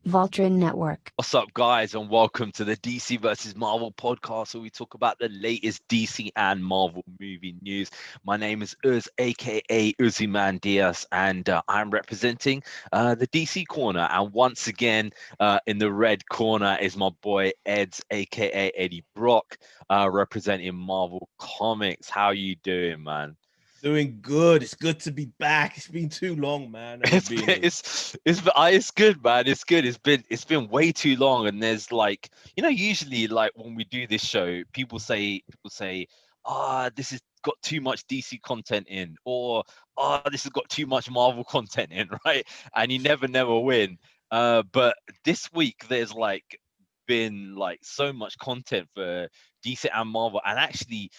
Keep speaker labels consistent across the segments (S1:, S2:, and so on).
S1: Voltron Network.
S2: What's up, guys, and welcome to the DC versus Marvel podcast, where we talk about the latest DC and Marvel movie news. My name is Uz, aka Uzi Man Diaz, and I'm representing the DC corner. And once again, in the red corner is my boy Eds, aka Eddie Brock, representing Marvel Comics. How you doing, man?
S3: Doing good. It's good to be back. It's been too long, man. How you
S2: It's
S3: been?
S2: it's good, man. It's good. It's been way too long, and there's like, usually like when we do this show, people say, this has got too much DC content in, or this has got too much Marvel content in, right? And you never win. But this week there's like been like so much content for DC and Marvel, and actually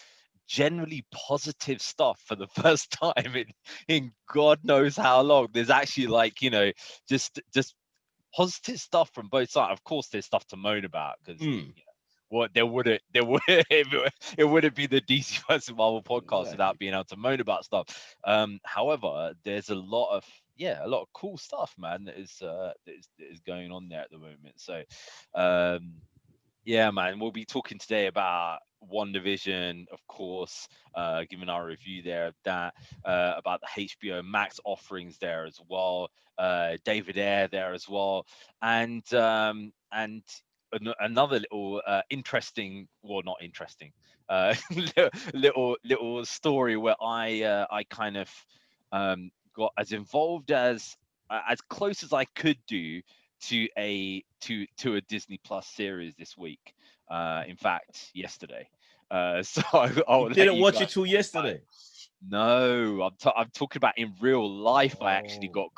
S2: generally positive stuff for the first time in God knows how long. There's actually like, just positive stuff from both sides. Of course, there's stuff to moan about because what it wouldn't be the DC versus Marvel podcast without
S3: Exactly.
S2: being able to moan about stuff. However, there's a lot of cool stuff, man, that is going on there at the moment. So um yeah, man, we'll be talking today about Wandavision, of course, giving our review there of that, about the HBO Max offerings there as well, David Ayer there as well, and another little interesting, well, not interesting, little story where I kind of got as involved as close as I could do to a Disney Plus series this week. In fact, yesterday. So I'll
S3: You
S2: let
S3: didn't
S2: you
S3: watch
S2: guys
S3: it till
S2: talk about it.
S3: yesterday.
S2: No, I'm talking about in real life. I actually
S3: Oh,
S2: got
S3: oh.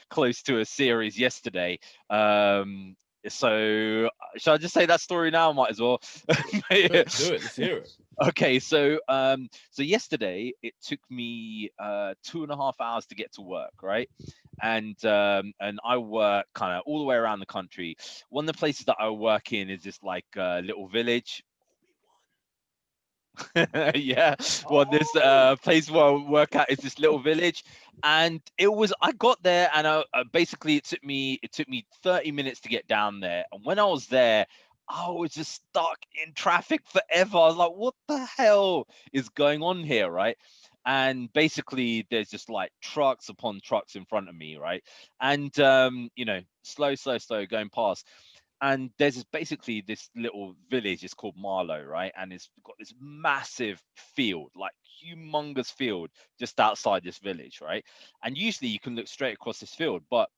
S2: close to a series yesterday. So shall I just say that story now? Might as well.
S3: Do it. Do it. Let's hear it.
S2: Okay, so yesterday it took me 2.5 hours to get to work, right? And I work kind of all the way around the country. One of the places that I work in is this like little village. Yeah, well, this
S3: Oh,
S2: place where I work at is this little village, and I got there, and basically it took me 30 minutes to get down there, and when I was there, I was just stuck in traffic forever. I was like, what the hell is going on here, right? And basically there's just like trucks upon trucks in front of me, right? And slow going past, and there's basically this little village. It's called Marlow, right? And it's got this massive field, like humongous field, just outside this village, right? And usually you can look straight across this field, but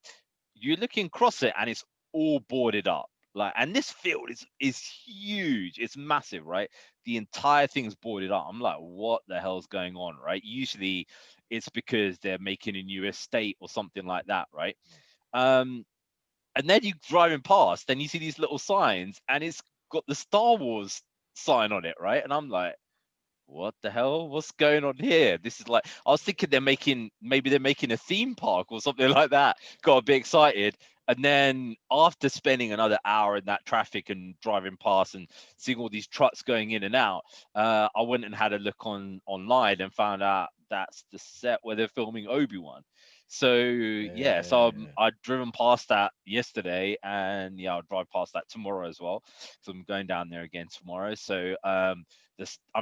S2: you're looking across it and it's all boarded up. Like, and this field is huge. It's massive, right? The entire thing's boarded up. I'm like, what the hell's going on, right? Usually it's because they're making a new estate or something like that, right? Um, and then you driving past, and you see these little signs, and it's got the Star Wars sign on it, right? And I'm like, what the hell? What's going on here? This is like, I was thinking maybe they're making a theme park or something like that. Got a bit excited. And then after spending another hour in that traffic and driving past and seeing all these trucks going in and out, I went and had a look online and found out that's the set where they're filming Obi-Wan. So yeah, so
S3: yeah.
S2: I'd driven past that yesterday, and yeah, I'll drive past that tomorrow as well. So I'm going down there again tomorrow. So I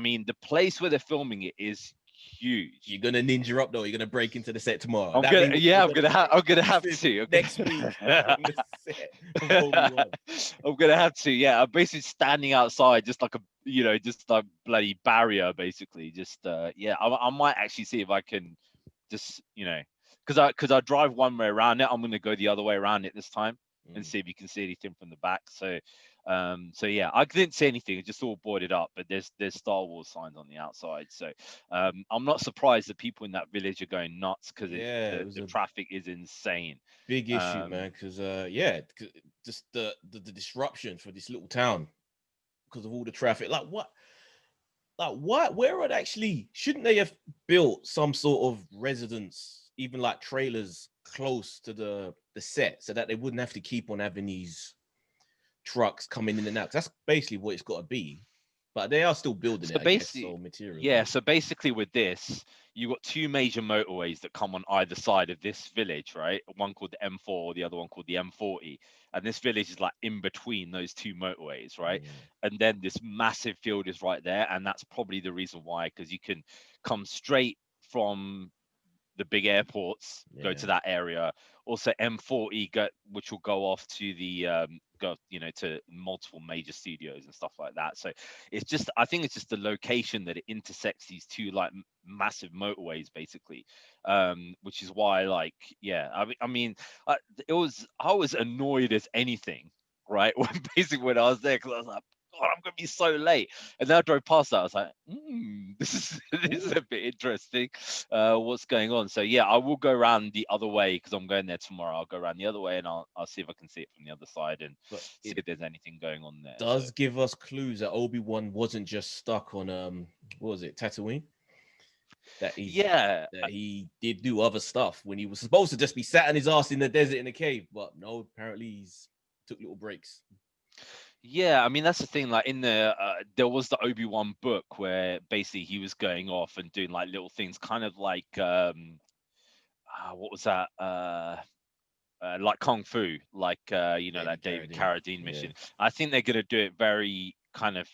S2: mean, the place where they're filming it is huge.
S3: You're gonna ninja up though. You're gonna break into the set tomorrow.
S2: I'm
S3: That
S2: gonna,
S3: means
S2: yeah,
S3: you're gonna be
S2: I'm gonna have
S3: exclusive
S2: to.
S3: next week on the set of Obi-Wan.
S2: I'm gonna have to. Yeah, I'm basically standing outside, just like just like bloody barrier, basically. Just yeah, I might actually see if I can just because I drive one way around it. I'm gonna go the other way around it this time and
S3: Mm.
S2: see if you can see anything from the back. So yeah, I didn't see anything. It's just all boarded up, but there's Star Wars signs on the outside. So I'm not surprised that people in that village are going nuts because
S3: Yeah, it was
S2: the
S3: a
S2: traffic is insane.
S3: big issue,
S2: Um,
S3: man. Because yeah, just the disruption for this little town because of all the traffic. Like what? Like what? Where would actually? Shouldn't they have built some sort of residence, even like trailers, close to the set, so that they wouldn't have to keep on having these trucks coming in and out? 'Cause that's basically what it's got to be. but they are still building
S2: So
S3: it, I guess.
S2: basically,
S3: So materials.
S2: yeah. So basically, with this, you got two major motorways that come on either side of this village, right? One called the M4, the other one called the M40, and this village is like in between those two motorways, right?
S3: Mm,
S2: And then this massive field is right there, and that's probably the reason why, because you can come straight from the big airports, go
S3: yeah.
S2: to that area. Also M40 go, which will go off to the go, you know, to multiple major studios and stuff like that. So it's just, I think it's just the location that it intersects these two like massive motorways basically, which is why, like, yeah, I mean I, I was annoyed as anything, right? When basically when I was there, because I was like, God, I'm gonna be so late. And then I drove past that. I was like, this is this is
S3: Ooh,
S2: a bit interesting. What's going on? So yeah, I will go around the other way because I'm going there tomorrow. I'll go around the other way and I'll see if I can see it from the other side and
S3: but
S2: see
S3: it
S2: if there's anything going on there. So
S3: does give us clues that Obi-Wan wasn't just stuck on what was it, Tatooine? That he's
S2: yeah,
S3: that he did do other stuff when he was supposed to just be sat on his ass in the desert in a cave, but no, apparently he's took little breaks.
S2: yeah. I mean that's the thing. Like in the there was the Obi-Wan book where basically he was going off and doing like little things, kind of like what was that? Like kung fu, like you know,
S3: David
S2: that David
S3: Carradine.
S2: Carradine
S3: Yeah.
S2: mission. I think they're going to do it very kind of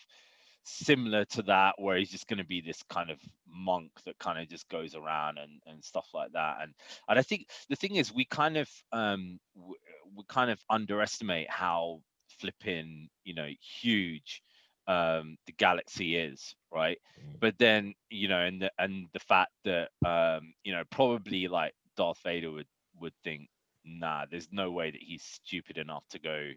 S2: similar to that, where he's just going to be this kind of monk that kind of just goes around and stuff like that. And I think the thing is, we kind of we kind of underestimate how flipping, you know, huge the galaxy is, right?
S3: Mm.
S2: But then, you know, and the fact that you know, probably like Darth Vader would think, nah, there's no way that he's stupid enough to go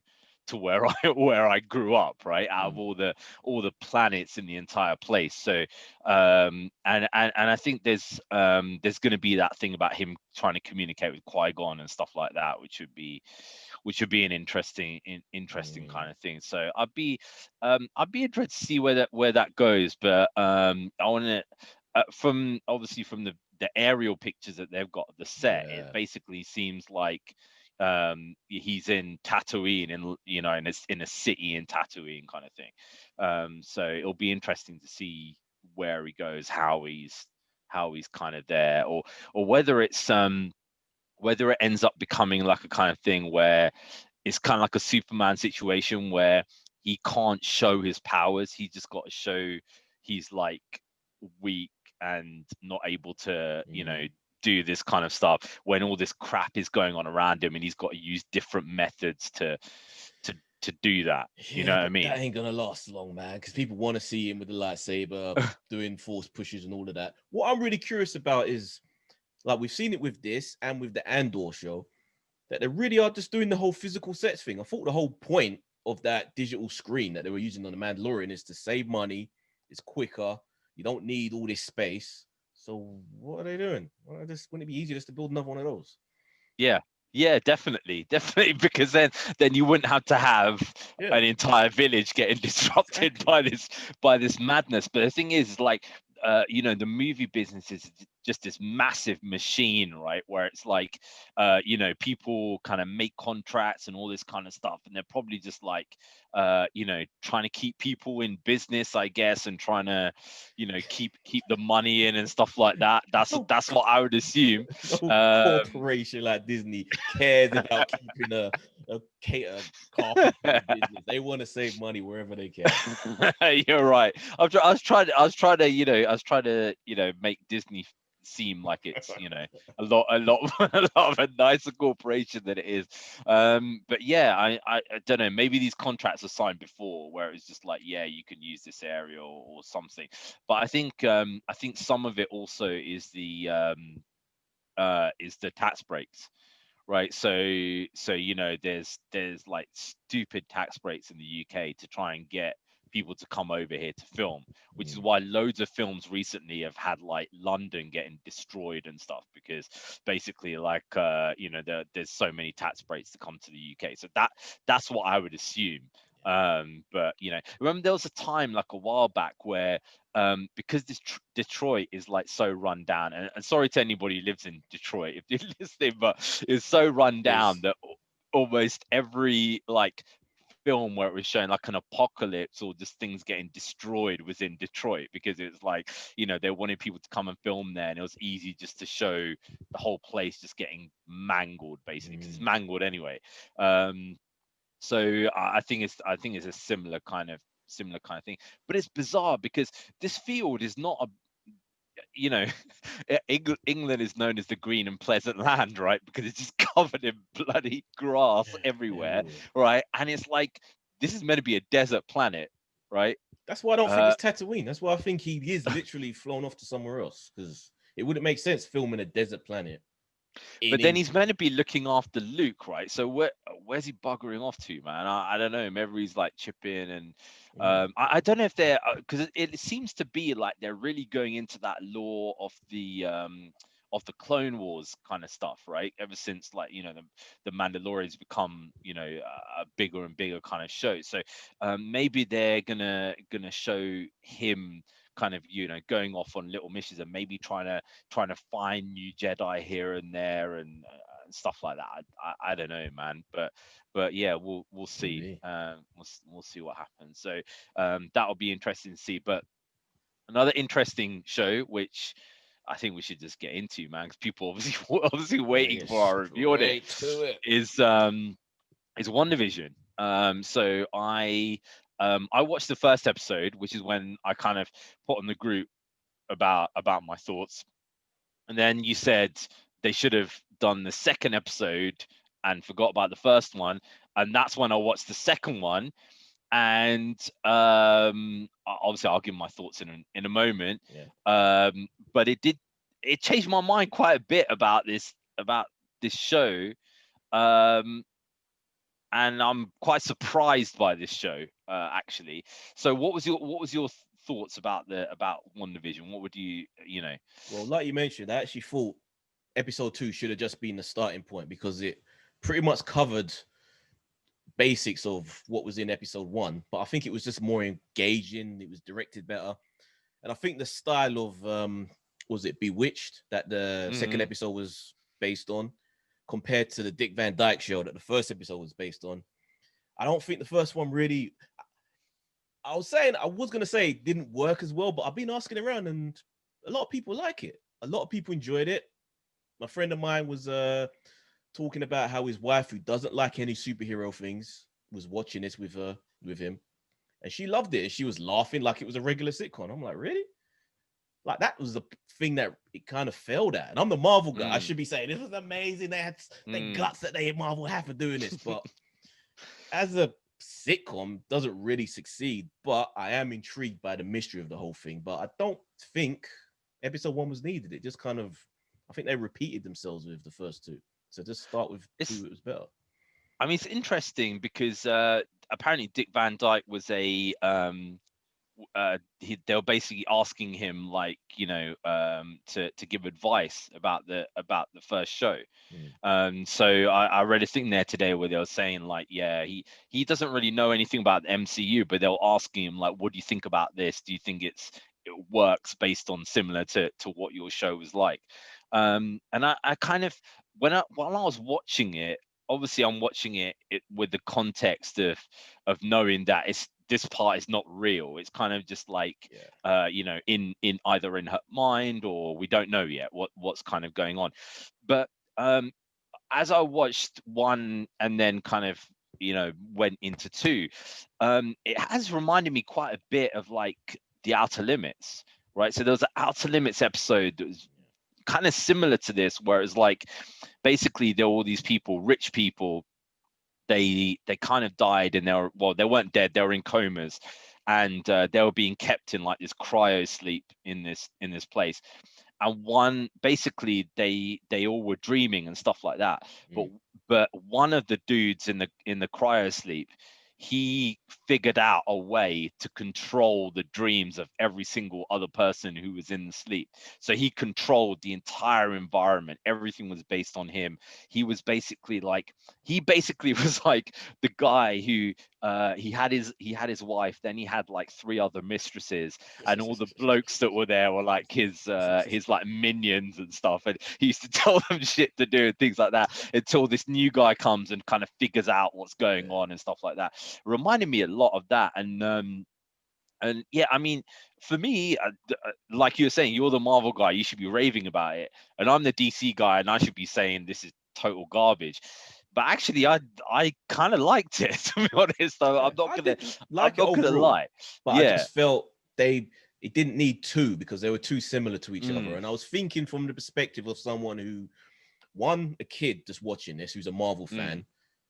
S2: to where I where I grew up, right? Out of
S3: Mm.
S2: all the planets in the entire place. So and I think there's going to be that thing about him trying to communicate with Qui-Gon and stuff like that, which would be an interesting
S3: Mm.
S2: kind of thing. So I'd be interested to see where that goes. But I want to from obviously from the aerial pictures that they've got of the set, it
S3: Yeah.
S2: basically seems like he's in Tatooine, and you know, in a city in Tatooine kind of thing. So it'll be interesting to see where he goes, how he's kind of there, or whether it ends up becoming like a kind of thing where it's kind of like a Superman situation where he can't show his powers. He just got to show he's like weak and not able to, you know,
S3: Mm.
S2: do this kind of stuff when all this crap is going on around him and he's got to use different methods to do that. You know
S3: Yeah,
S2: what I
S3: but
S2: mean?
S3: that ain't gonna last long, man. Because people want to see him with the lightsaber, doing force pushes and all of that. What I'm really curious about is, like, we've seen it with this and with the Andor show, that they really are just doing the whole physical sets thing. I thought the whole point of that digital screen that they were using on the Mandalorian is to save money. It's quicker. You don't need all this space. So what are they doing? Well, wouldn't it be easier just to build another one of those?
S2: Yeah. Yeah, definitely. Definitely, because then you wouldn't have to have
S3: Yeah,
S2: an entire village getting disrupted
S3: exactly.
S2: by this madness. But the thing is, like, you know, the movie business is just this massive machine, right? Where it's like, you know, people kind of make contracts and all this kind of stuff, and they're probably just like, you know, trying to keep people in business, I guess, and trying to, you know, keep the money in and stuff like that.
S3: No,
S2: That's what I would assume.
S3: no
S2: Um,
S3: corporation like Disney cares about keeping a carpenter in business. They want to save money wherever they can.
S2: You're right. I was trying to, you know, I was trying to, you know, make Disney seem like it's, you know, a lot, a lot of a nicer corporation than it is. But yeah, I don't know. Maybe these contracts are signed before, where it's just like, yeah, you can use this area or something. But I think some of it also is the tax breaks, right? So you know, there's like stupid tax breaks in the UK to try and get people to come over here to film, which is
S3: Mm.
S2: why loads of films recently have had like London getting destroyed and stuff, because basically like you know, there's so many tax breaks to come to the UK. So that's what I would assume. But you know, remember there was a time like a while back where because this Detroit is like so run down, and sorry to anybody who lives in Detroit if you're listening, but it's so run down
S3: Please.
S2: that almost every like film where it was showing like an apocalypse or just things getting destroyed was in Detroit, because it's like, you know, they wanted people to come and film there, and it was easy just to show the whole place just getting mangled, basically, because it's mangled anyway. So I think it's a similar kind of thing. But it's bizarre because this field is not a, you know, England is known as the green and pleasant land, right? Because it's just covered in bloody grass everywhere, right? And it's like, this is meant to be a desert planet, right?
S3: That's why I don't think it's Tatooine. That's why I think he is literally flown off to somewhere else, because it wouldn't make sense filming a desert planet.
S2: But then he's meant to be looking after Luke, right? So where's he buggering off to, man? I don't know. Maybe he's like chipping, and I don't know if they're, because it seems to be like they're really going into that lore of the Clone Wars kind of stuff, right? Ever since, like, you know, the Mandalorian's become, you know, a bigger and bigger kind of show. So maybe they're gonna show him kind of, you know, going off on little missions and maybe trying to find new Jedi here and there, and stuff like that. I don't know, man, but yeah, we'll see. We'll see what happens. So that'll be interesting to see. But another interesting show, which I think we should just get into, man, because people obviously waiting for our review on it, is WandaVision. So I watched the first episode, which is when I kind of put on the group about my thoughts, and then you said they should have done the second episode and forgot about the first one, and that's when I watched the second one. And obviously I'll give my thoughts in a moment. But it changed my mind quite a bit about this show. And I'm quite surprised by this show, actually. So what was your thoughts about WandaVision? What would you know?
S3: Well, like you mentioned, I actually thought episode 2 should have just been the starting point, because it pretty much covered basics of what was in episode 1, but I think it was just more engaging. It was directed better, and I think the style of was it Bewitched that the second episode was based on, compared to the Dick Van Dyke Show that the first episode was based on. I don't think the first one really, I was gonna say it didn't work as well, but I've been asking around and a lot of people like it. A lot of people enjoyed it. My friend of mine was talking about how his wife, who doesn't like any superhero things, was watching this with him, and she loved it, and she was laughing like it was a regular sitcom. I'm like, really? Like, that was the thing that it kind of failed at. And I'm the Marvel guy. I should be saying this was amazing. They had the guts that they Marvel have for doing this, but as a sitcom, doesn't really succeed. But I am intrigued by the mystery of the whole thing. But I don't think episode 1 was needed. It just kind of, I think they repeated themselves with the first 2. So just start with 2, it was better.
S2: I mean, it's interesting because apparently Dick Van Dyke was a they were basically asking him, like, you know, to give advice about the first show. So I read a thing there today where they were saying, like, yeah, he doesn't really know anything about the MCU, but they were asking him, like, what do you think about this? Do you think it works based on similar to what your show was like? And I kind of, while I was watching it, obviously I'm watching it with the context of knowing that this part is not real. It's kind of just like, you know, in either in her mind, or we don't know yet what's kind of going on. But as I watched 1 and then kind of, you know, went into 2, it has reminded me quite a bit of like the Outer Limits, right? So there was an Outer Limits episode that was kind of similar to this, where it's like, basically there were all these people, rich people, they kind of died, and they weren't dead, they were in comas, and they were being kept in like this cryo sleep in this place. And basically they all were dreaming and stuff like that. But one of the dudes in the cryo sleep, he figured out a way to control the dreams of every single other person who was in the sleep. So he controlled the entire environment. Everything was based on him. He basically was like the guy who he had his wife, then he had like 3 other mistresses, and all the blokes that were there were like his like minions and stuff, and he used to tell them shit to do and things like that, until this new guy comes and kind of figures out what's going on and stuff like that. reminded me a lot of that. And yeah, I mean, for me, like you were saying, you're the Marvel guy, you should be raving about it, and I'm the DC guy, and I should be saying this is total garbage. But actually, I kind of liked it, to be honest. So
S3: Yeah,
S2: I'm not
S3: I
S2: gonna
S3: did
S2: I'm
S3: like it
S2: not gonna
S3: overall,
S2: lie.
S3: but I
S2: Yeah.
S3: just felt it didn't need two because they were too similar to each other.
S2: Mm,
S3: And I was thinking from the perspective of someone who, one, a kid just watching this who's a Marvel
S2: mm,
S3: fan,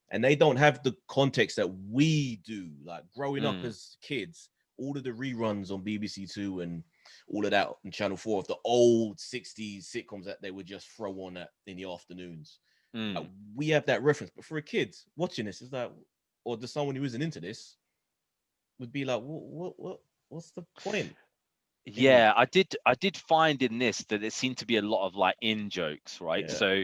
S3: and they don't have the context that we do. Like growing up
S2: mm,
S3: as kids, all of the reruns on BBC Two and all of that on Channel 4 of the old 60s sitcoms that they would just throw on in the afternoons.
S2: mm.
S3: We have that reference, but for a kid watching this, is like, or to someone who isn't into this, would be like, what's the point? In
S2: Yeah, I did find in this that there seemed to be a lot of like in jokes, right?
S3: yeah,
S2: So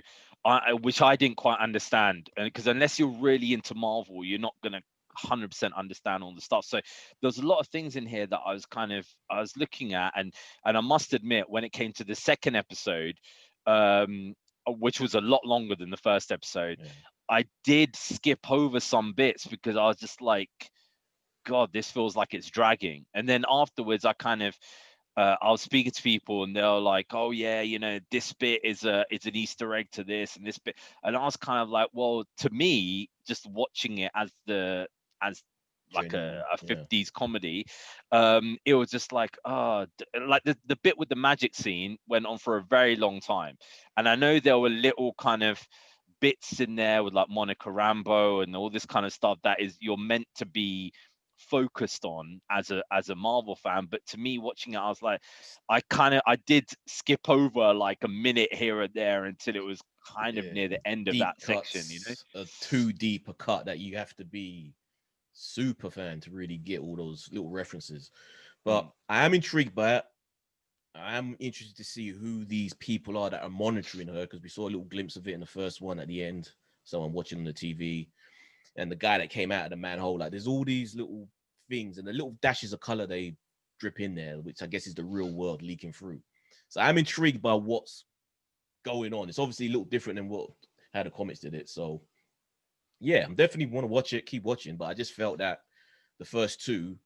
S2: which I didn't quite understand, because unless you're really into Marvel, you're not gonna 100% understand all the stuff. So there's a lot of things in here that I was looking at, and I must admit, when it came to the second episode, which was a lot longer than the first episode,
S3: yeah,
S2: I did skip over some bits because I was just like, God, this feels like it's dragging. And then afterwards, I was speaking to people, and they're like, "Oh yeah, this bit is an Easter egg to this and this bit," and I was kind of like, "Well, to me, just watching it as like
S3: genuine,
S2: a
S3: yeah,
S2: 50s comedy, it was just like, like the bit with the magic scene went on for a very long time, and I know there were little kind of bits in there with like Monica Rambeau and all this kind of stuff that is you're meant to be focused on as a Marvel fan. But to me, watching it, I was like, I did skip over like a minute here and there until it was kind of
S3: yeah.
S2: near the end of
S3: Deep
S2: that section.
S3: cuts are too deep a cut that you have to be super fan to really get all those little references. But
S2: Mm,
S3: I am intrigued by it. I am interested to see who these people are that are monitoring her, because we saw a little glimpse of it in the first one at the end. Someone watching on the TV, and the guy that came out of the manhole. Like, there's all these little things and the little dashes of color they drip in there, which I guess is the real world leaking through. So I'm intrigued by what's going on. It's obviously a little different than what how the comics did it. So yeah, I'm definitely want to watch it, keep watching. But I just felt that the first two,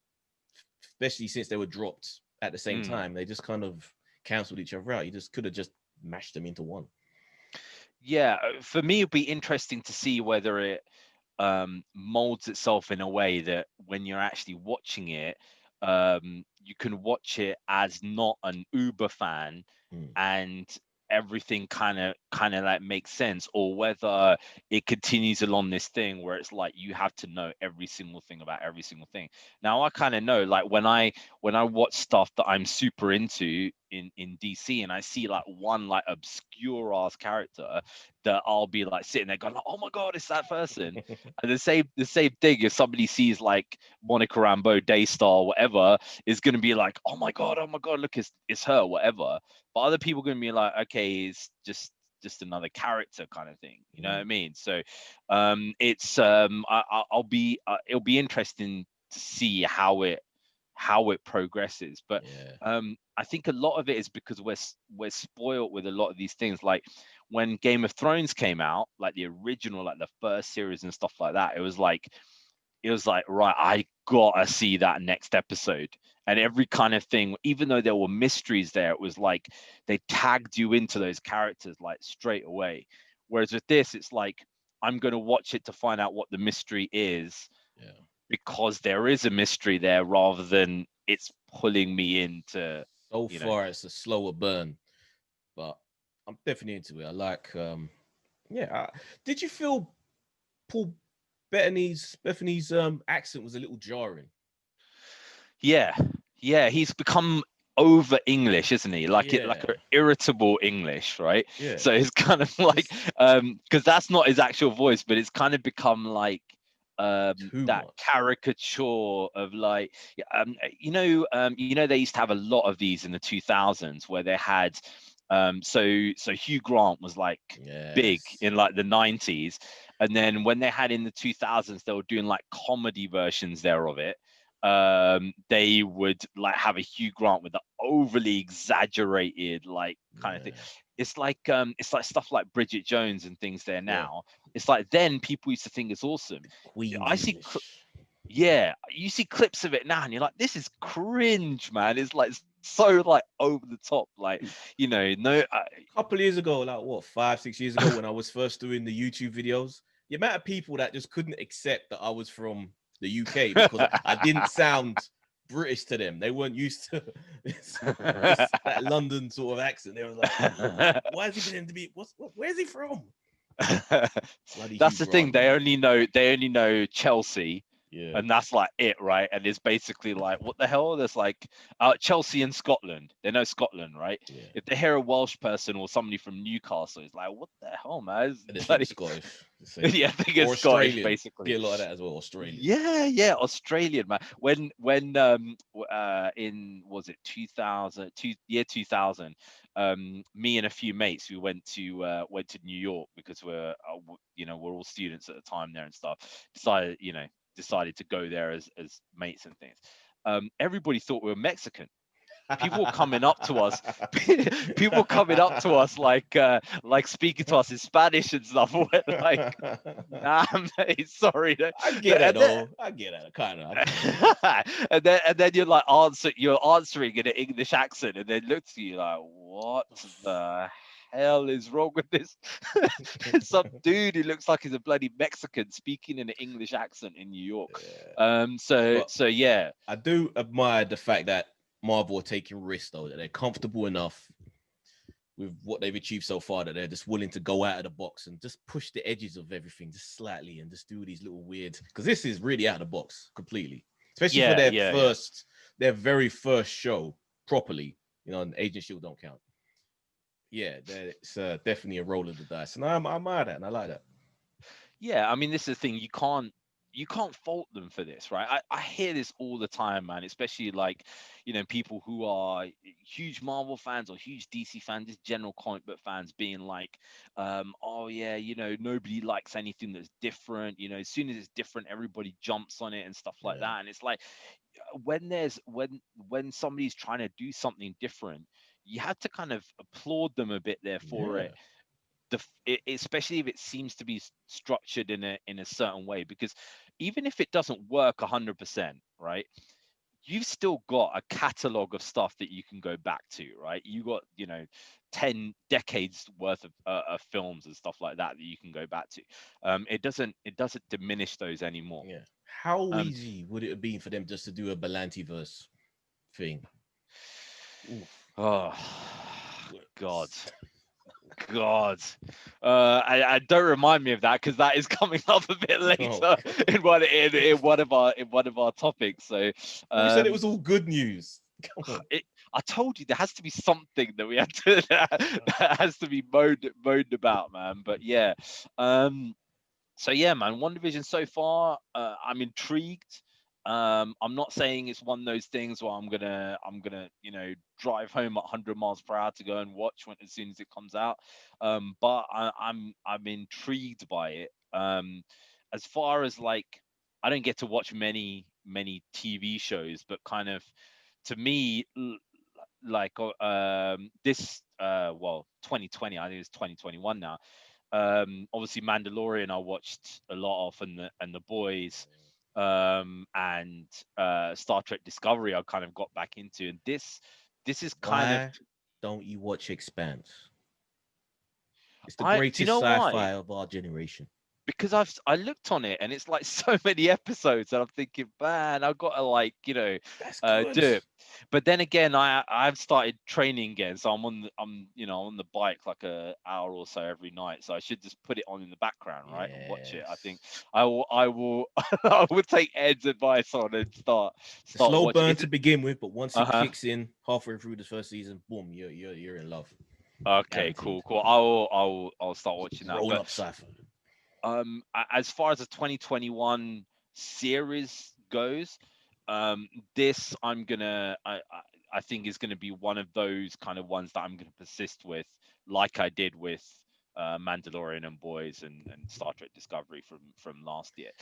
S3: especially since they were dropped at the same
S2: mm.
S3: time, they just kind of canceled each other out. You just could have just mashed them into one.
S2: Yeah, for me, it'd be interesting to see whether it molds itself in a way that when you're actually watching it, you can watch it as not an Uber fan,
S3: Mm.
S2: and everything kind of like makes sense, or whether it continues along this thing where it's like you have to know every single thing about every single thing. Now I kind of know, like when I watch stuff that I'm super into in DC, and I see like one like obscure ass character, that I'll be like sitting there going, "Oh my god, it's that person." And the same thing, if somebody sees like Monica Rambeau, Daystar, whatever, is going to be like, oh my god, look, it's her, whatever. But other people are going to be like, okay, it's just another character kind of thing. You know what I
S3: Mm.
S2: mean? So it's I'll be it'll be interesting to see how it progresses. But
S3: Yeah.
S2: I think a lot of it is because we're spoiled with a lot of these things. Like when Game of Thrones came out, like the original, like the first series and stuff like that, it was like, right, I gotta see that next episode. And every kind of thing, even though there were mysteries there, it was like they tagged you into those characters like straight away. Whereas with this, it's like I'm gonna watch it to find out what the mystery is,
S3: Yeah.
S2: because there is a mystery there, rather than it's pulling me into,
S3: So
S2: you know.
S3: far, it's a slower burn, but I'm definitely into it. I like, yeah. Did you feel Paul Bethany's accent was a little jarring?
S2: Yeah, yeah, he's become over English, isn't he? Like
S3: Yeah,
S2: a irritable English, right?
S3: yeah.
S2: So it's kind of like,
S3: Just
S2: because that's not his actual voice, but it's kind of become like
S3: too
S2: that
S3: much.
S2: caricature of like, they used to have a lot of these in the 2000s, where they had so Hugh Grant was like big
S3: Yes.
S2: in like the 90s, and then when they had in the 2000s, they were doing like comedy versions there of it. They would like have a Hugh Grant with the overly exaggerated like kind of thing.
S3: Yeah.
S2: It's like stuff like Bridget Jones and things there
S3: Yeah.
S2: now. It's like then people used to think it's awesome.
S3: Queen's
S2: I see
S3: English.
S2: Yeah, you see clips of it now, and you're like, this is cringe, man. It's like so like over the top, like no.
S3: A couple of years ago, like what, 5, 6 years ago, when I was first doing the YouTube videos, the amount of people that just couldn't accept that I was from the UK because I didn't sound British to them. They weren't used to this, that London sort of accent. They were like, why is he pretending to be? Where's he from?
S2: That's the thing. They only know Chelsea.
S3: Yeah.
S2: And that's like it, right? And it's basically like, what the hell? There's like Chelsea and Scotland. They know Scotland, right?
S3: Yeah.
S2: If they hear a Welsh person or somebody from Newcastle, it's like, what the hell, man?
S3: It's like Scottish.
S2: Yeah, I think it's Scottish, basically.
S3: Get a lot of that as well. Australian.
S2: Yeah, Australian, man. When in was it 2000, year 2000, me and a few mates, we went to New York because we're all students at the time there and stuff. Decided to go there as mates and things. Everybody thought we were Mexican. People coming up to us, like speaking to us in Spanish and stuff. We're like, nah, mate, sorry.
S3: I get it, though. I get it, kind
S2: of. and then you're like answering in an English accent, and then look to you like, what the hell is wrong with this? Some dude who looks like he's a bloody Mexican speaking in an English accent in New York.
S3: Yeah.
S2: So yeah,
S3: I do admire the fact that Marvel are taking risks, though, that they're comfortable enough with what they've achieved so far, that they're just willing to go out of the box and just push the edges of everything just slightly and just do these little weird, because this is really out of the box completely, especially for their very first show properly, and Agent Shield don't count. Yeah, it's definitely a roll of the dice, and I admire that, and I like that.
S2: Yeah, I mean, this is the thing. You can't fault them for this, right? I hear this all the time, man, especially like, people who are huge Marvel fans or huge DC fans, just general comic book fans being like, oh yeah, nobody likes anything that's different. As soon as it's different, everybody jumps on it and stuff like that. And it's like, when somebody's trying to do something different, you have to kind of applaud them a bit there for it. Especially if it seems to be structured in a certain way, because even if it doesn't work 100%, right, you've still got a catalog of stuff that you can go back to, right? You got 10 decades worth of films and stuff like that you can go back to. It doesn't diminish those anymore.
S3: Yeah. How easy would it have been for them just to do a Belantiverse thing? Oof.
S2: Oh God, I don't remind me of that, because that is coming up a bit later in one of our topics. So
S3: you said it was all good news.
S2: I told you there has to be something that we have to that has to be moaned about, man. But yeah, so yeah, man, WandaVision so far, I'm intrigued. I'm not saying it's one of those things where I'm gonna drive home at 100 miles per hour to go and watch as soon as it comes out. But I'm intrigued by it. As far as like, I don't get to watch many TV shows, but kind of, to me, like this 2020, I think it's 2021 now. Obviously Mandalorian I watched a lot of, and the Boys, and Star Trek Discovery I kind of got back into, and this is kind of.
S3: Don't you watch Expanse? It's the greatest sci-fi of our generation.
S2: Because I looked on it and it's like so many episodes, and I'm thinking, man, I've got to do it. But then again, I've started training again, so I'm on the bike like an hour or so every night, so I should just put it on in the background, right, and watch it. I think I will I will take Ed's advice on and start
S3: slow burn to begin with, but once it kicks in halfway through the first season, boom, you're in love.
S2: Okay, cool. I'll start watching that.
S3: Roll up sci-fi.
S2: As far as the 2021 series goes, this I think is gonna be one of those kind of ones that I'm gonna persist with, like I did with Mandalorian and Boys and Star Trek Discovery from last year.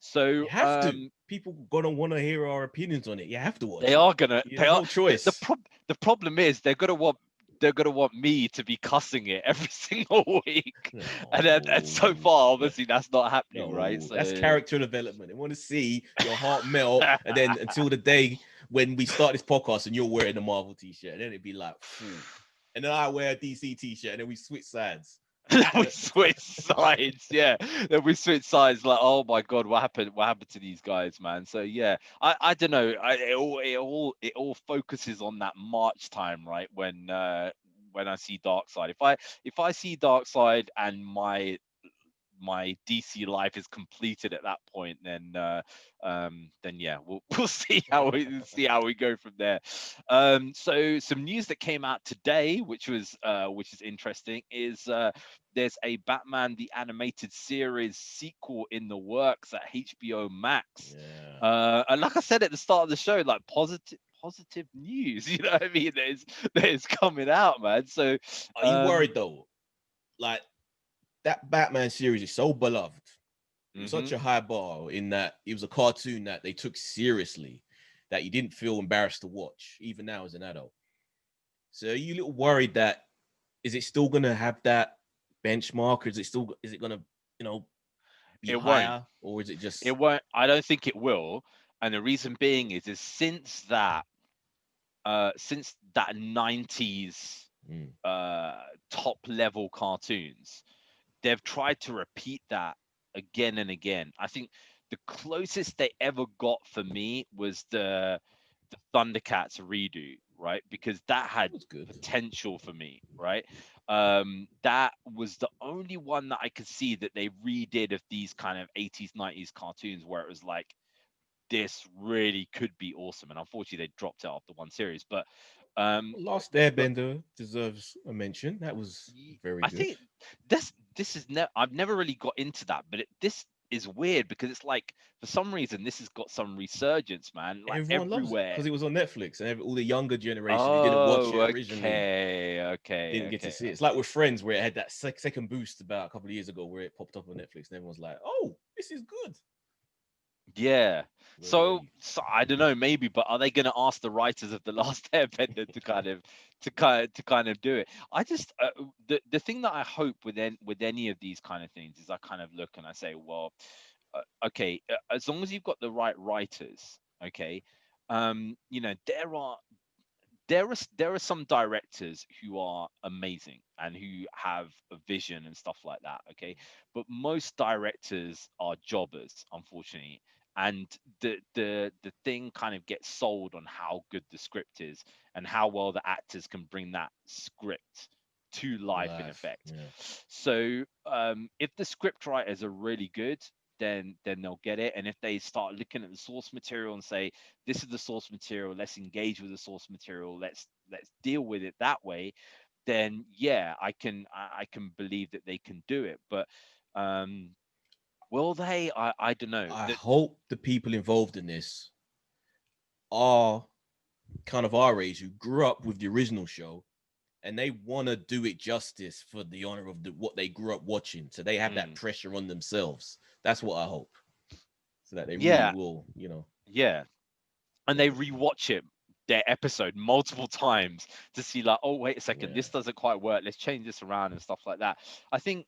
S2: So
S3: you have to. People gonna want to hear our opinions on it. You have to watch.
S2: They are gonna.
S3: No choice.
S2: The problem is they're gonna want they're gonna want me to be cussing it every single week, and so
S3: No,
S2: far, obviously, that's not happening, right?
S3: no, that's
S2: So
S3: character development. They want to see your heart melt, and then until the day when we start this podcast and you're wearing a Marvel t-shirt, and then it'd be like, "Phew." And then I wear a DC t-shirt, and then we switch sides.
S2: we switch sides, yeah. Then we switch sides, like, oh my god, what happened? What happened to these guys, man? So yeah, I don't know. It all focuses on that March time, right? When I see Darkseid. If I see Darkseid and my DC life is completed at that point, then yeah, we'll see how we go from there. So some news that came out today, which is interesting, is there's a Batman the Animated Series sequel in the works at HBO Max.
S3: Yeah.
S2: And like I said at the start of the show, like positive news, you know what I mean? That is coming out, man. So
S3: Are you worried though? Like that Batman series is so beloved. It was such a high bar in that it was a cartoon that they took seriously, that you didn't feel embarrassed to watch, even now as an adult. So are you a little worried that is it still gonna have that benchmark, or is it gonna, be
S2: it won't.
S3: higher, or is it
S2: It
S3: just
S2: won't. I don't think it will. And the reason being is since that 90s
S3: Mm,
S2: top level cartoons, they've tried to repeat that again and again. I think the closest they ever got for me was the Thundercats redo, right? Because that
S3: it
S2: had
S3: was good.
S2: potential for me, right? That was the only one that I could see that they redid of these kind of 80s, 90s cartoons where it was like, this really could be awesome. And unfortunately, they dropped it after one series. Um,
S3: Last
S2: but
S3: Airbender deserves a mention. That was very
S2: I
S3: good.
S2: think this is I've never really got into that, but this is weird because it's like for some reason this has got some resurgence, man. Like
S3: Everyone loves it
S2: everywhere.
S3: because it was on Netflix, and all the younger generation who didn't watch
S2: Oh,
S3: it originally
S2: okay,
S3: didn't
S2: okay,
S3: get to
S2: okay.
S3: see it. It's like with Friends, where it had that second boost about a couple of years ago, where it popped up on Netflix, and everyone's like, "Oh, this is good."
S2: Yeah.
S3: Where were
S2: So,
S3: you?
S2: so I don't know, maybe, but are they going to ask the writers of the Last Airbender to kind of do it? I just the thing that I hope with any of these kind of things is I kind of look and I say, well, okay, as long as you've got the right writers, okay, there are some directors who are amazing and who have a vision and stuff like that, okay, but most directors are jobbers, unfortunately, and the thing kind of gets sold on how good the script is and how well the actors can bring that script to life in
S3: Live,
S2: effect.
S3: yeah.
S2: So if the script writers are really good, then they'll get it. And if they start looking at the source material and say, this is the source material, let's engage with the source material, let's deal with it that way, then yeah, I can believe that they can do it. But um will they? I don't know.
S3: I hope the people involved in this are kind of our age, who grew up with the original show, and they want to do it justice for the honor of what they grew up watching. So they have that
S2: Mm,
S3: pressure on themselves. That's what I hope, so that they really
S2: yeah,
S3: will,
S2: yeah. And
S3: get
S2: they
S3: the
S2: rewatch it, their episode, multiple times to see like, oh wait a second,
S3: yeah.
S2: this doesn't quite work, let's change this around and stuff like that. I think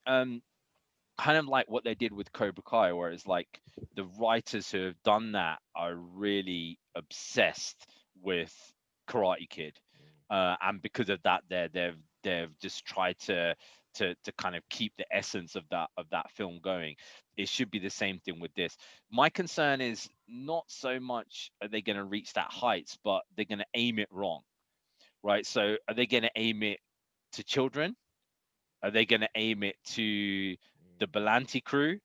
S2: kind of like what they did with Cobra Kai, where it's like the writers who have done that are really obsessed with Karate Kid, and because of that, they've just tried to kind of keep the essence of that film going. It should be the same thing with this. My concern is not so much are they going to reach that heights, but they're going to aim it wrong, right? So are they going to aim it to children? Are they going to aim it to the Belanti crew,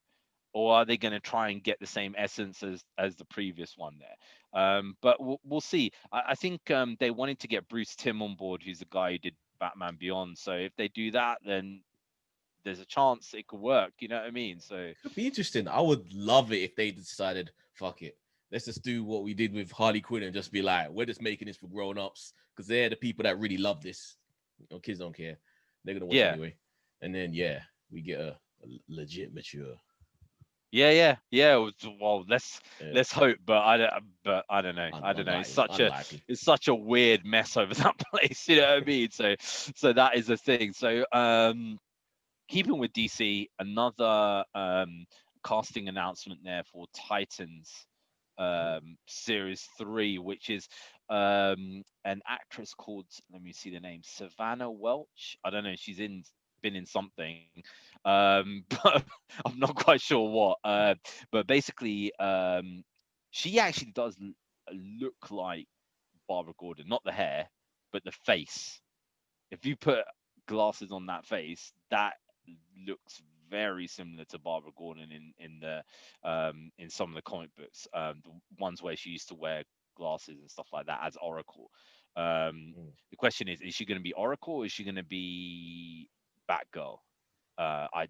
S2: or are they going to try and get the same essence as the previous one there? But we'll see. I think they wanted to get Bruce Timm on board, who's the guy who did Batman Beyond. So if they do that, then there's a chance it could work. You know what I mean? So
S3: Could be interesting. I would love it if they decided, fuck it, let's just do what we did with Harley Quinn and just be like, we're just making this for grown-ups, because they're the people that really love this. Kids don't care. They're gonna watch
S2: yeah,
S3: anyway. And then yeah, we get a legit mature.
S2: Yeah. Well,
S3: Yeah,
S2: let's hope, but I don't know. I don't know.
S3: unlikely, unlikely.
S2: It's such a weird mess over that place. You know what I mean? So that is a thing. So keeping with DC, another casting announcement there for Titans series 3, which is an actress called, let me see the name, Savannah Welch. I don't know, she's in been in something, but I'm not quite sure what. But basically, she actually does look like Barbara Gordon, not the hair, but the face. If you put glasses on that face, that looks very similar to Barbara Gordon in some of the comic books, the ones where she used to wear glasses and stuff like that as Oracle.
S3: Mm.
S2: The question is she going to be Oracle or is she going to be Batgirl? I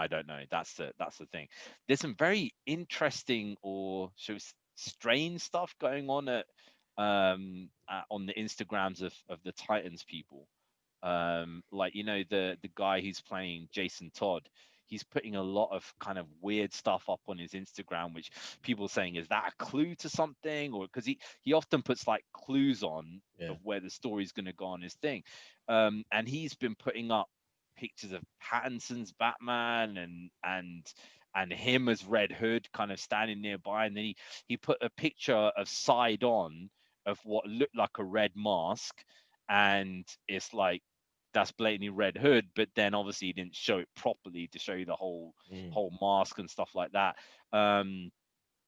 S2: don't know. That's the thing. There's some very interesting or strange stuff going on on the Instagrams of the Titans people. Like, the guy who's playing Jason Todd, he's putting a lot of kind of weird stuff up on his Instagram, which people are saying, is that a clue to something? Or because he often puts like clues on
S3: Yeah.
S2: of where the story's going to go on his thing. And he's been putting up pictures of Pattinson's Batman and him as Red Hood kind of standing nearby, and then he put a picture of side on of what looked like a red mask, and it's like that's blatantly Red Hood, but then obviously he didn't show it properly to show you the
S3: Mm.
S2: whole mask and stuff like that. Um,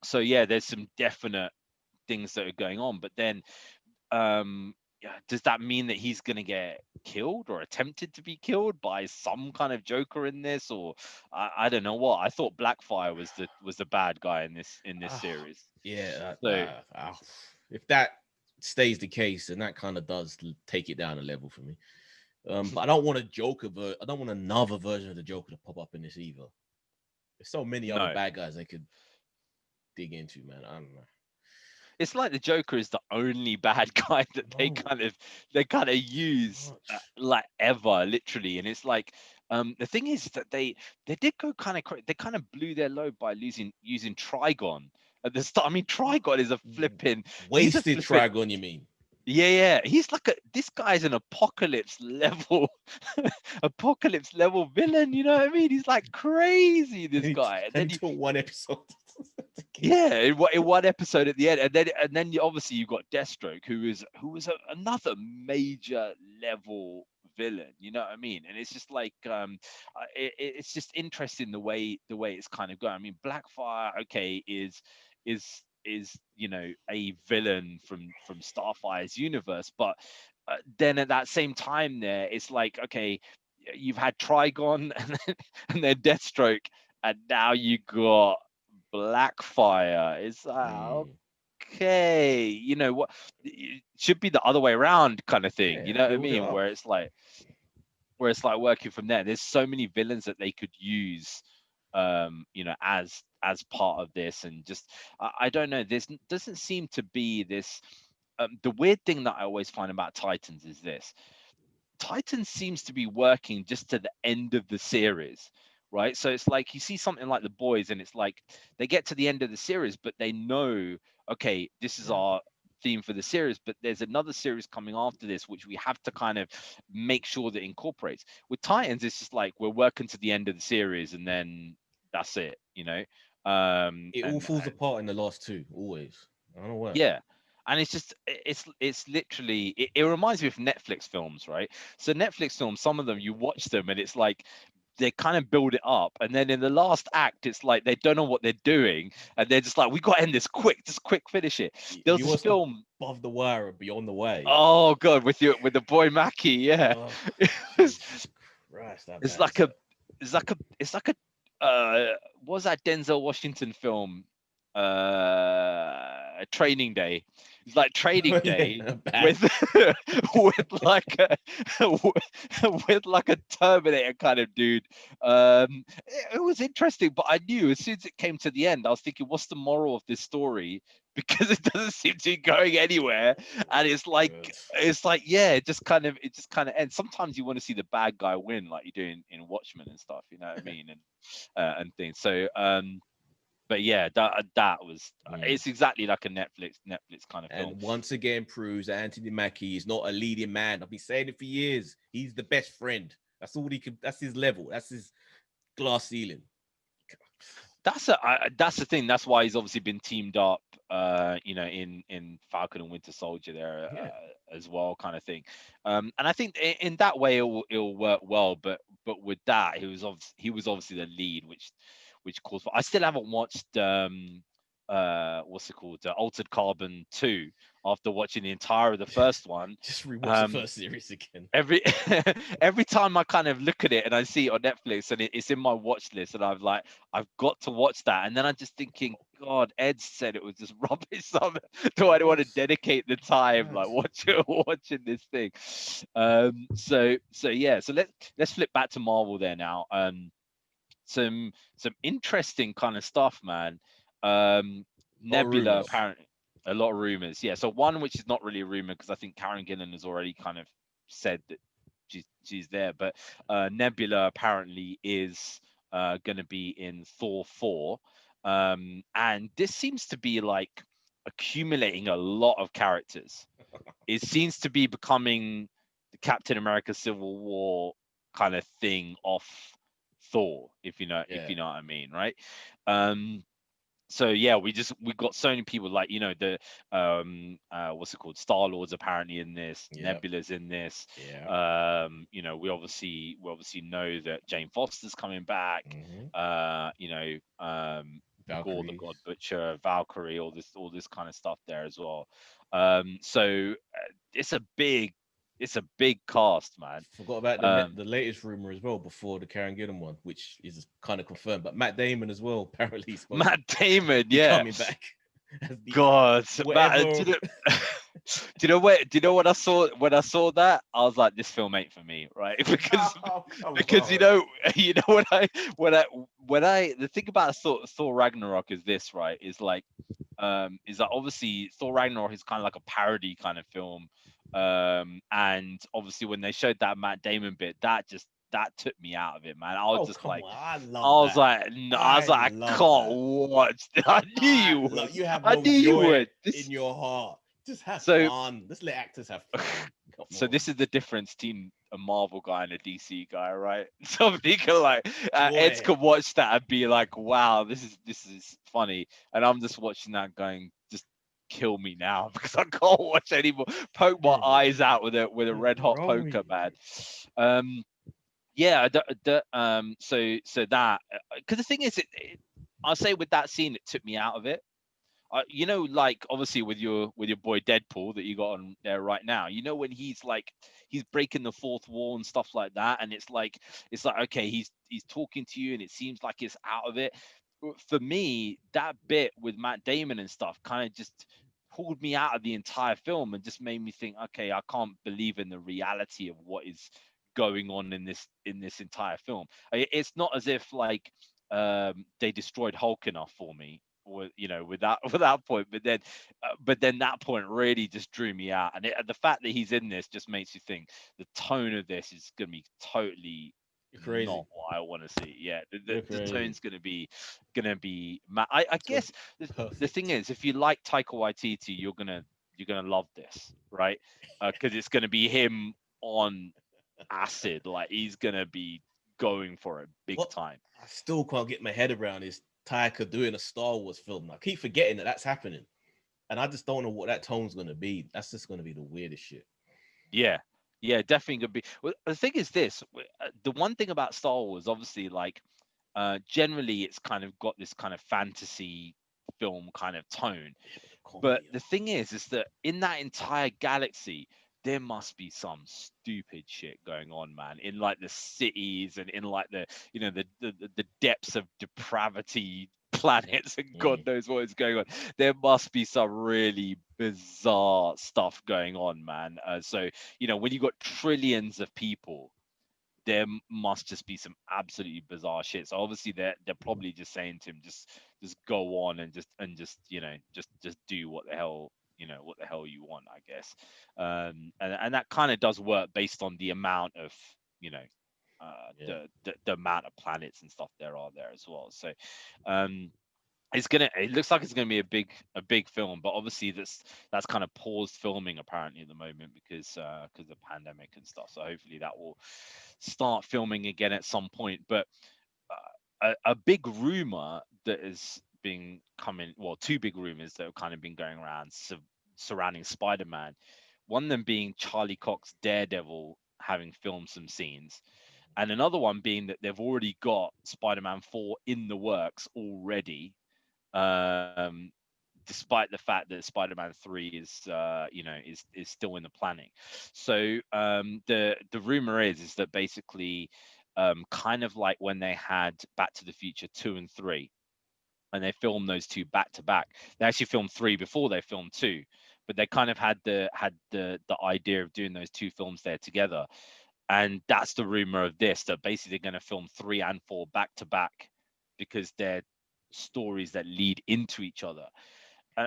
S2: so yeah, there's some definite things that are going on, but then yeah, does that mean that he's gonna get killed or attempted to be killed by some kind of Joker in this, or I don't know what? I thought Blackfire was the bad guy in this
S3: Ah,
S2: series.
S3: yeah.
S2: So
S3: If that stays the case, then that kind of does take it down a level for me. But I don't want a Joker, but I don't want another version of the Joker to pop up in this either. There's so many other
S2: no,
S3: bad guys they could dig into, man. I don't
S2: it's like the Joker is the only bad guy that
S3: know.
S2: they kind of use
S3: Much.
S2: like ever, literally. And it's like the thing is that they did go kind of they kind of blew their load by using Trigon at the start. I mean, Trigon is a flipping he's a
S3: Wasted
S2: flipping
S3: Trigon, you mean?
S2: yeah. He's like this guy's an apocalypse level apocalypse level villain. You know what I mean? He's like crazy. This guy, and then
S3: Until one episode.
S2: yeah, in one episode at the end, and then obviously you've got Deathstroke, who was another major level villain. You know what I mean? And it's just like it's just interesting the way it's kind of going. I mean, Blackfire, okay, is a villain from Starfire's universe, but then at that same time, there it's like okay, you've had Trigon and then Deathstroke, and now you got Blackfire. It's
S3: Mm.
S2: okay. You know what? It should be the other way around kind of thing. You
S3: Yeah,
S2: know what I
S3: build it
S2: mean?
S3: up.
S2: Where it's like working from there. There's so many villains that they could use, as part of this, and just I don't know. There's doesn't seem to be this. The weird thing that I always find about Titans is this: Titan seems to be working just to the end of the series, right? So it's like you see something like The Boys, and it's like they get to the end of the series, but they know, okay, this is
S3: Yeah.
S2: our theme for the series, but there's another series coming after this, which we have to kind of make sure that incorporates. With Titans, it's just like we're working to the end of the series, and then that's it.
S3: It all
S2: And
S3: falls apart in the last two, always. I don't know why.
S2: yeah. And it's just it's literally it reminds me of Netflix films, right? So Netflix films, some of them you watch them and it's like they kind of build it up, and then in the last act it's like they don't know what they're doing, and they're just like, we got to end this quick, just quick finish it. There
S3: If
S2: was
S3: you
S2: this
S3: watch the
S2: film,
S3: Above the Wire or Beyond the Way,
S2: oh god, with the boy Mackie, yeah.
S3: oh
S2: it was,
S3: Jesus Christ, that
S2: it's
S3: bad.
S2: like a it's like a what was that Denzel Washington film, Training Day. It's like Training Day
S3: Yeah, bad.
S2: with with like a with like a Terminator kind of dude. It was interesting, but I knew as soon as it came to the end, I was thinking, what's the moral of this story? Because it doesn't seem to be going anywhere, and
S3: Good.
S2: it's like yeah, it just kind of ends. Sometimes you want to see the bad guy win, like you do in Watchmen and stuff. You know what I mean? And things. So but yeah, that was
S3: Mm.
S2: it's exactly like a Netflix kind of film.
S3: And once again proves that Anthony Mackie is not a leading man. I've been saying it for years. He's the best friend. That's all he can. That's his level. That's his glass ceiling.
S2: That's the thing. That's why he's obviously been teamed up, in Falcon and Winter Soldier there,
S3: Yeah.
S2: as well, kind of thing. And I think in that way it'll work well. But with that, he was obviously the lead, which calls for. I still haven't watched what's it called, Altered Carbon 2, after watching the entire of the first one.
S3: Just rewatch the
S2: Um,
S3: first series again.
S2: every every time I kind of look at it and I see it on Netflix and it's in my watch list, and I've got to watch that, and then I'm just thinking, God, Ed said it was just rubbish. So do I want to dedicate the time like watching this thing? So yeah, so let's flip back to Marvel there now. Some interesting kind of stuff, man. Nebula
S3: Rumors.
S2: apparently, a lot of rumors. Yeah, so one which is not really a rumor because I think Karen Gillan has already kind of said that she's there, but Nebula apparently is going to be in Thor 4, and this seems to be like accumulating a lot of characters. It seems to be becoming the Captain America Civil War kind of thing off Thor, if
S3: Yeah.
S2: you know what I mean, right? Um, so yeah, we got so many people, like, the what's it called, Star Lord's apparently in this,
S3: Yeah.
S2: Nebula's in this.
S3: Yeah.
S2: We obviously know that Jane Foster's coming back.
S3: Mm-hmm.
S2: Gore the
S3: Valkyries.
S2: God Butcher, Valkyrie, all this kind of stuff there as well. So it's a big cast, man.
S3: Forgot about
S2: um
S3: the latest rumor as well before the Karen Gillan one, which is kind of confirmed. But Matt Damon as well apparently is supposed to
S2: Matt Damon,
S3: be
S2: yeah.
S3: coming back as the
S2: God, Matt,
S3: whatever.
S2: do you know what I saw when I saw that? I was like, this film ain't for me, right? Because
S3: Oh, come
S2: because
S3: on.
S2: you know when I the thing about Thor Ragnarok is this, right? Is that obviously Thor Ragnarok is kind of like a parody kind of film. And obviously when they showed that Matt Damon bit, that took me out of it, man. I was
S3: Oh,
S2: just
S3: come
S2: like,
S3: on. I
S2: I
S3: love
S2: was
S3: that.
S2: like, no,
S3: I
S2: I
S3: love
S2: can't
S3: that.
S2: watch. I knew you would.
S3: You have
S2: I
S3: no
S2: knew you
S3: joy
S2: would. This
S3: in your heart. Just have
S2: so
S3: fun. Let's let actors have fun. Come
S2: so
S3: on.
S2: this is the difference between a Marvel guy and a DC guy, right? Somebody can like Eds
S3: Joy.
S2: could watch that and be like, wow, this is funny, and I'm just watching that going, just kill me now because I can't watch anymore. Poke my
S3: Bro,
S2: eyes out with a
S3: what's
S2: red hot
S3: wrong with
S2: poker, man.
S3: you?
S2: Um, yeah, so that, because the thing is, I'll say with that scene, it took me out of it. Like obviously with your boy Deadpool that you got on there right now, when he's breaking the fourth wall and stuff like that, and it's like okay, he's talking to you, and it seems like it's out of it. For me, that bit with Matt Damon and stuff kind of just pulled me out of the entire film and just made me think, okay, I can't believe in the reality of what is going on in this entire film. It's not as if like they destroyed Hulk enough for me, with that with that point. But then that point really just drew me out, and the fact that he's in this just makes you think the tone of this is going to be totally
S3: You're
S2: not
S3: crazy.
S2: what I want to see. Yeah, the,
S3: You're
S2: the
S3: crazy.
S2: tone's going to be I
S3: It's gonna
S2: guess
S3: be
S2: the thing
S3: perfect.
S2: is, if you like Taika Waititi, you're gonna love this, right? Because it's going to be him on acid. Like, he's going to be going for it big
S3: What
S2: time.
S3: I still can't get my head around is Taika doing a Star Wars film. I keep forgetting that that's happening, and I just don't know what that tone's gonna be. That's just gonna be the weirdest shit.
S2: Yeah, yeah, definitely gonna be. Well, the thing is this: the one thing about Star Wars, obviously, like, generally, it's kind of got this kind of fantasy film kind of tone.
S3: Yeah, but the
S2: But
S3: comedy.
S2: the thing is that in that entire galaxy, there must be some stupid shit going on, man. In like the cities and in like the depths of depravity planets, and God
S3: Mm.
S2: knows what is going on. There must be some really bizarre stuff going on, man. So when you got trillions of people, there must just be some absolutely bizarre shit. So obviously they're probably just saying to him, just go on and just just do what the hell you want, I guess. And that kind of does work based on the amount of you know
S3: Yeah.
S2: the amount of planets and stuff there are there as well. So um it looks like it's gonna be a big film, but obviously that's kind of paused filming apparently at the moment because of pandemic and stuff. So hopefully that will start filming again at some point. But a big rumor that is being coming, well, two big rumors that have kind of been going around surrounding Spider-Man. One of them being Charlie Cox Daredevil having filmed some scenes, and another one being that they've already got Spider-Man 4 in the works already, um, despite the fact that Spider-Man 3 is is still in the planning. So the rumor is that basically kind of like when they had Back to the Future 2 and 3, and they filmed those two back to back. They actually filmed 3 before they filmed 2, but they kind of had the idea of doing those two films there together. And that's the rumor of this, that basically they're going to film 3 and 4 back to back because they're stories that lead into each other.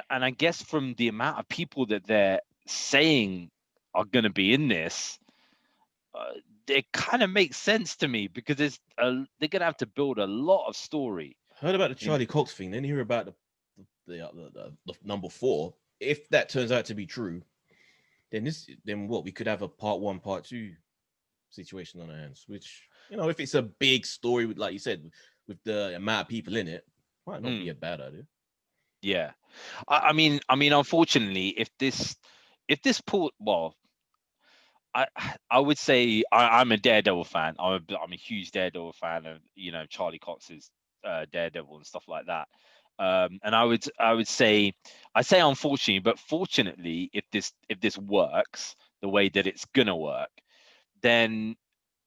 S2: And I guess from the amount of people that they're saying are going to be in this, it kind of makes sense to me because they're going to have to build a lot of story.
S3: Heard about the
S2: In,
S3: Charlie Cox thing, then hear about the number 4. If that turns out to be true, then what, we could have a part 1, part 2 situation on our hands. Which, if it's a big story with, like you said, with the amount of people in it, might not be a bad idea.
S2: yeah, I mean, unfortunately, if this pull, well, I I would say I'm a Daredevil fan. I'm a huge Daredevil fan of Charlie Cox's Daredevil and stuff like that. And I would say unfortunately, but fortunately, if this works the way that it's gonna work, then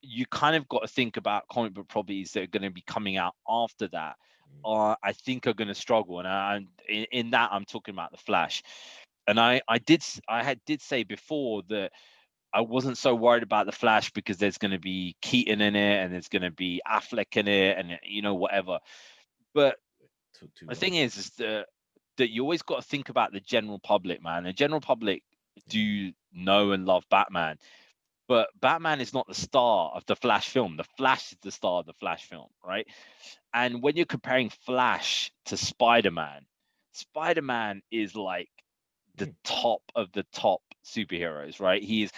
S2: you kind of got to think about comic book properties that are going to be coming out after that. I think are going to struggle, and in that I'm talking about the Flash. And I did say before that I wasn't so worried about the Flash because there's going to be Keaton in it and there's going to be Affleck in it and whatever. But
S3: Took too
S2: the
S3: long.
S2: thing is that you always got to think about the general public, man. The general public do know and love Batman, but Batman is not the star of the Flash film. The Flash is the star of the Flash film, right? And when you're comparing Flash to Spider-Man, Spider-Man is like the top of the top superheroes, right? He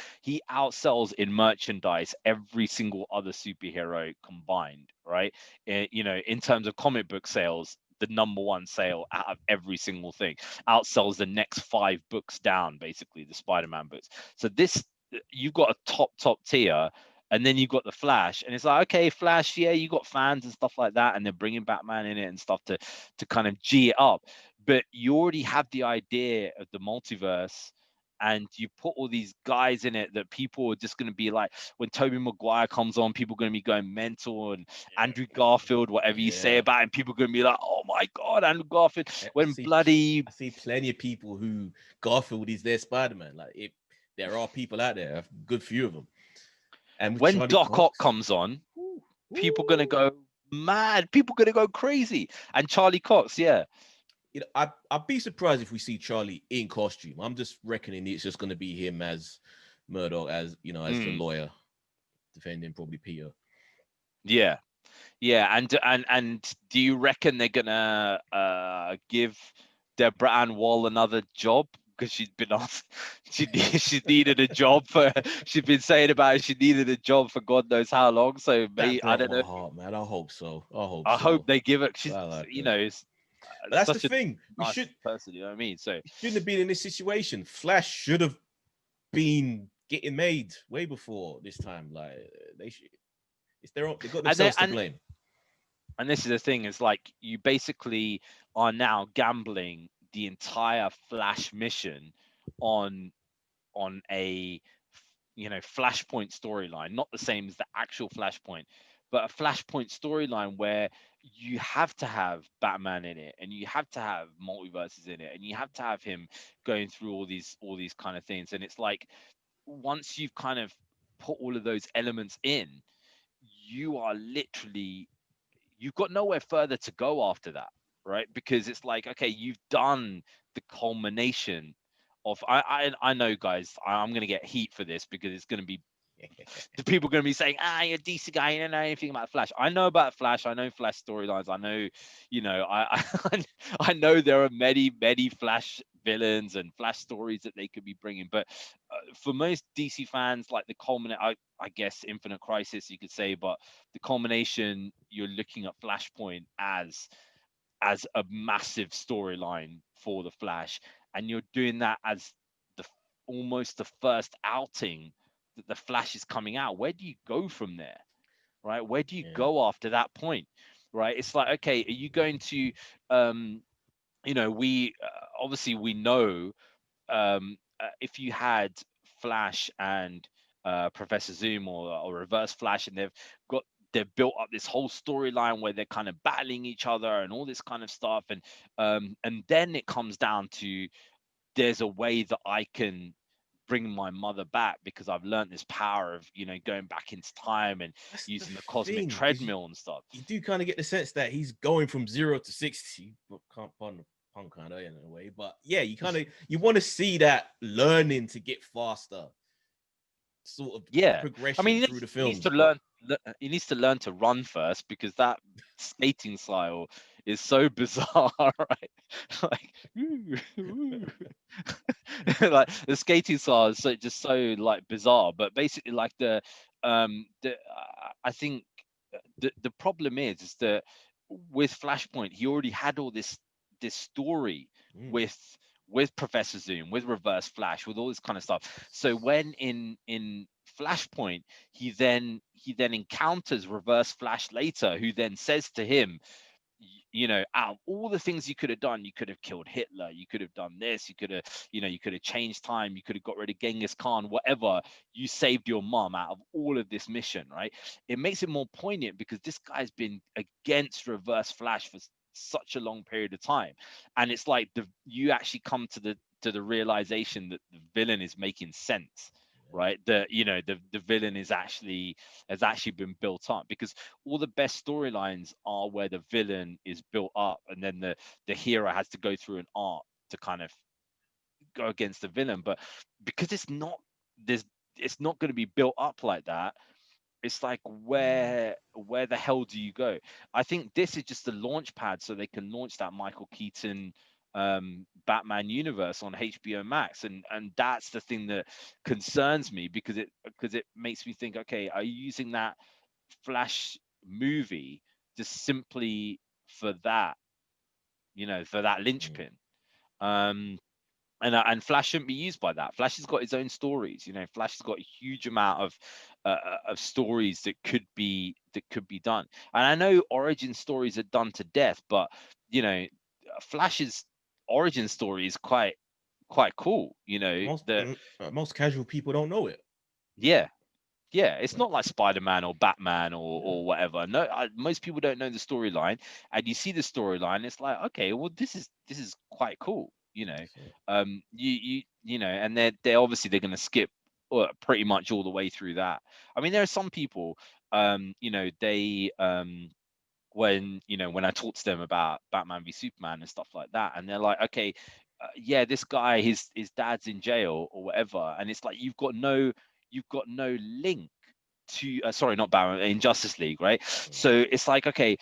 S2: outsells in merchandise every single other superhero combined, right? In terms of comic book sales, the number one sale out of every single thing outsells the next 5 books down, basically the Spider-Man books. So this, you've got a top tier, and then you've got the Flash, and it's like, okay, Flash, yeah, you got fans and stuff like that, and they're bringing Batman in it and stuff to kind of g it up, but you already have the idea of the multiverse, and you put all these guys in it that people are just going to be like, when Tobey Maguire comes on, people are going to be going mental, and Andrew Garfield, whatever you say about him, people are going to be like, oh my god, Andrew Garfield. When bloody
S3: I see plenty of people who Garfield is their Spider-Man. Like, if there are people out there, a good few of them. And with
S2: when
S3: Charlie
S2: Doc Ock
S3: Cox,
S2: comes on, people are going to go mad, people are going to go crazy. And Charlie Cox, yeah.
S3: I'd be surprised if we see Charlie in costume. I'm just reckoning it's just going to be him as Murdoch, as as the lawyer defending probably Peter.
S2: Yeah, and do you reckon they're gonna give Deborah Ann Wall another job because she's been asked, she needed a job for, she's been saying about it, she needed a job for God knows how long. So
S3: That
S2: I
S3: broke
S2: don't
S3: my
S2: know.
S3: heart, man. I hope so.
S2: I hope
S3: So.
S2: they give it. She's
S3: I like
S2: you
S3: her.
S2: know it's
S3: But that's the
S2: such a
S3: thing. We
S2: nice person. You know what I mean? So
S3: shouldn't have been in this situation. Flash should have been getting made way before this time. Like, they should. It's their own. They got themselves to blame.
S2: And this is the thing, is like, you basically are now gambling the entire Flash mission on a Flashpoint storyline, not the same as the actual Flashpoint, but a Flashpoint storyline where you have to have Batman in it, and you have to have multiverses in it, and you have to have him going through all these kind of things. And it's like, once you've kind of put all of those elements in, you are literally, you've got nowhere further to go after that, right? Because it's like, okay, you've done the culmination of, I know, guys, I'm gonna get heat for this because it's gonna be The people going to be saying, you're a DC guy, you don't know anything about Flash. I know about Flash. I know Flash storylines. I know, I know there are many Flash villains and Flash stories that they could be bringing. But for most DC fans, like the culminate, I guess Infinite Crisis, you could say, but the culmination, you're looking at Flashpoint as a massive storyline for the Flash, and you're doing that as the almost the first outing that the Flash is coming out. Where do you go from there, right? Where do you
S3: Yeah.
S2: go after that point, right? It's like, okay, are you going to, um, we obviously we know, if you had Flash and Professor Zoom, or Reverse Flash, and they've built up this whole storyline where they're kind of battling each other and all this kind of stuff, and then it comes down to, there's a way that I can bring my mother back because I've learned this power of, going back into time and
S3: That's the
S2: using the cosmic
S3: thing, because
S2: treadmill and stuff.
S3: you do kind of get the sense that he's going from 0 to 60. But can't pun the pun kind of in a way, but yeah, you want to see that learning to get faster, sort of
S2: Yeah, I
S3: progression
S2: mean,
S3: through the
S2: he needs to
S3: films. But
S2: learn. He needs to learn to run first, because that skating style is so bizarre, right? Like, ooh, ooh. Like the skating style is so like bizarre. But basically, like I think the problem is that with Flashpoint, he already had all this story
S3: mm,
S2: with Professor Zoom, with Reverse Flash, with all this kind of stuff. So when in Flashpoint, he then encounters Reverse Flash later, who then says to him, out of all the things you could have done, you could have killed Hitler, you could have done this, you could have changed time, you could have got rid of Genghis Khan, whatever. You saved your mom out of all of this mission, right? It makes it more poignant because this guy's been against Reverse Flash for such a long period of time, and it's like you actually come to the realization that the villain is making sense, right? The villain has actually been built up, because all the best storylines are where the villain is built up, and then the hero has to go through an arc to kind of go against the villain. But because there's it's not going to be built up like that, it's like,
S3: mm,
S2: where the hell do you go? I think this is just the launch pad so they can launch that Michael Keaton Batman universe on HBO Max, and that's the thing that concerns me, because it makes me think, okay, are you using that Flash movie just simply for that, for that
S3: mm.
S2: linchpin? Um, and Flash shouldn't be used by that. Flash has got his own stories. Flash has got a huge amount of stories that could be done. And I know origin stories are done to death, but Flash's origin story is quite cool.
S3: Most casual people don't know it.
S2: Yeah, yeah, it's
S3: Like,
S2: not like Spiderman or Batman or
S3: yeah,
S2: or whatever. No, most people don't know the storyline, and you see the storyline. It's like, okay, well, this is quite cool.
S3: so,
S2: And they're obviously they're going to skip pretty much all the way through that. I mean, there are some people, they when I talk to them about Batman v Superman and stuff like that, and they're like, okay, yeah, this guy, his dad's in jail or whatever, and it's like you've got no link to sorry, not Batman, in Justice League, right?
S3: mm,
S2: So it's like, okay,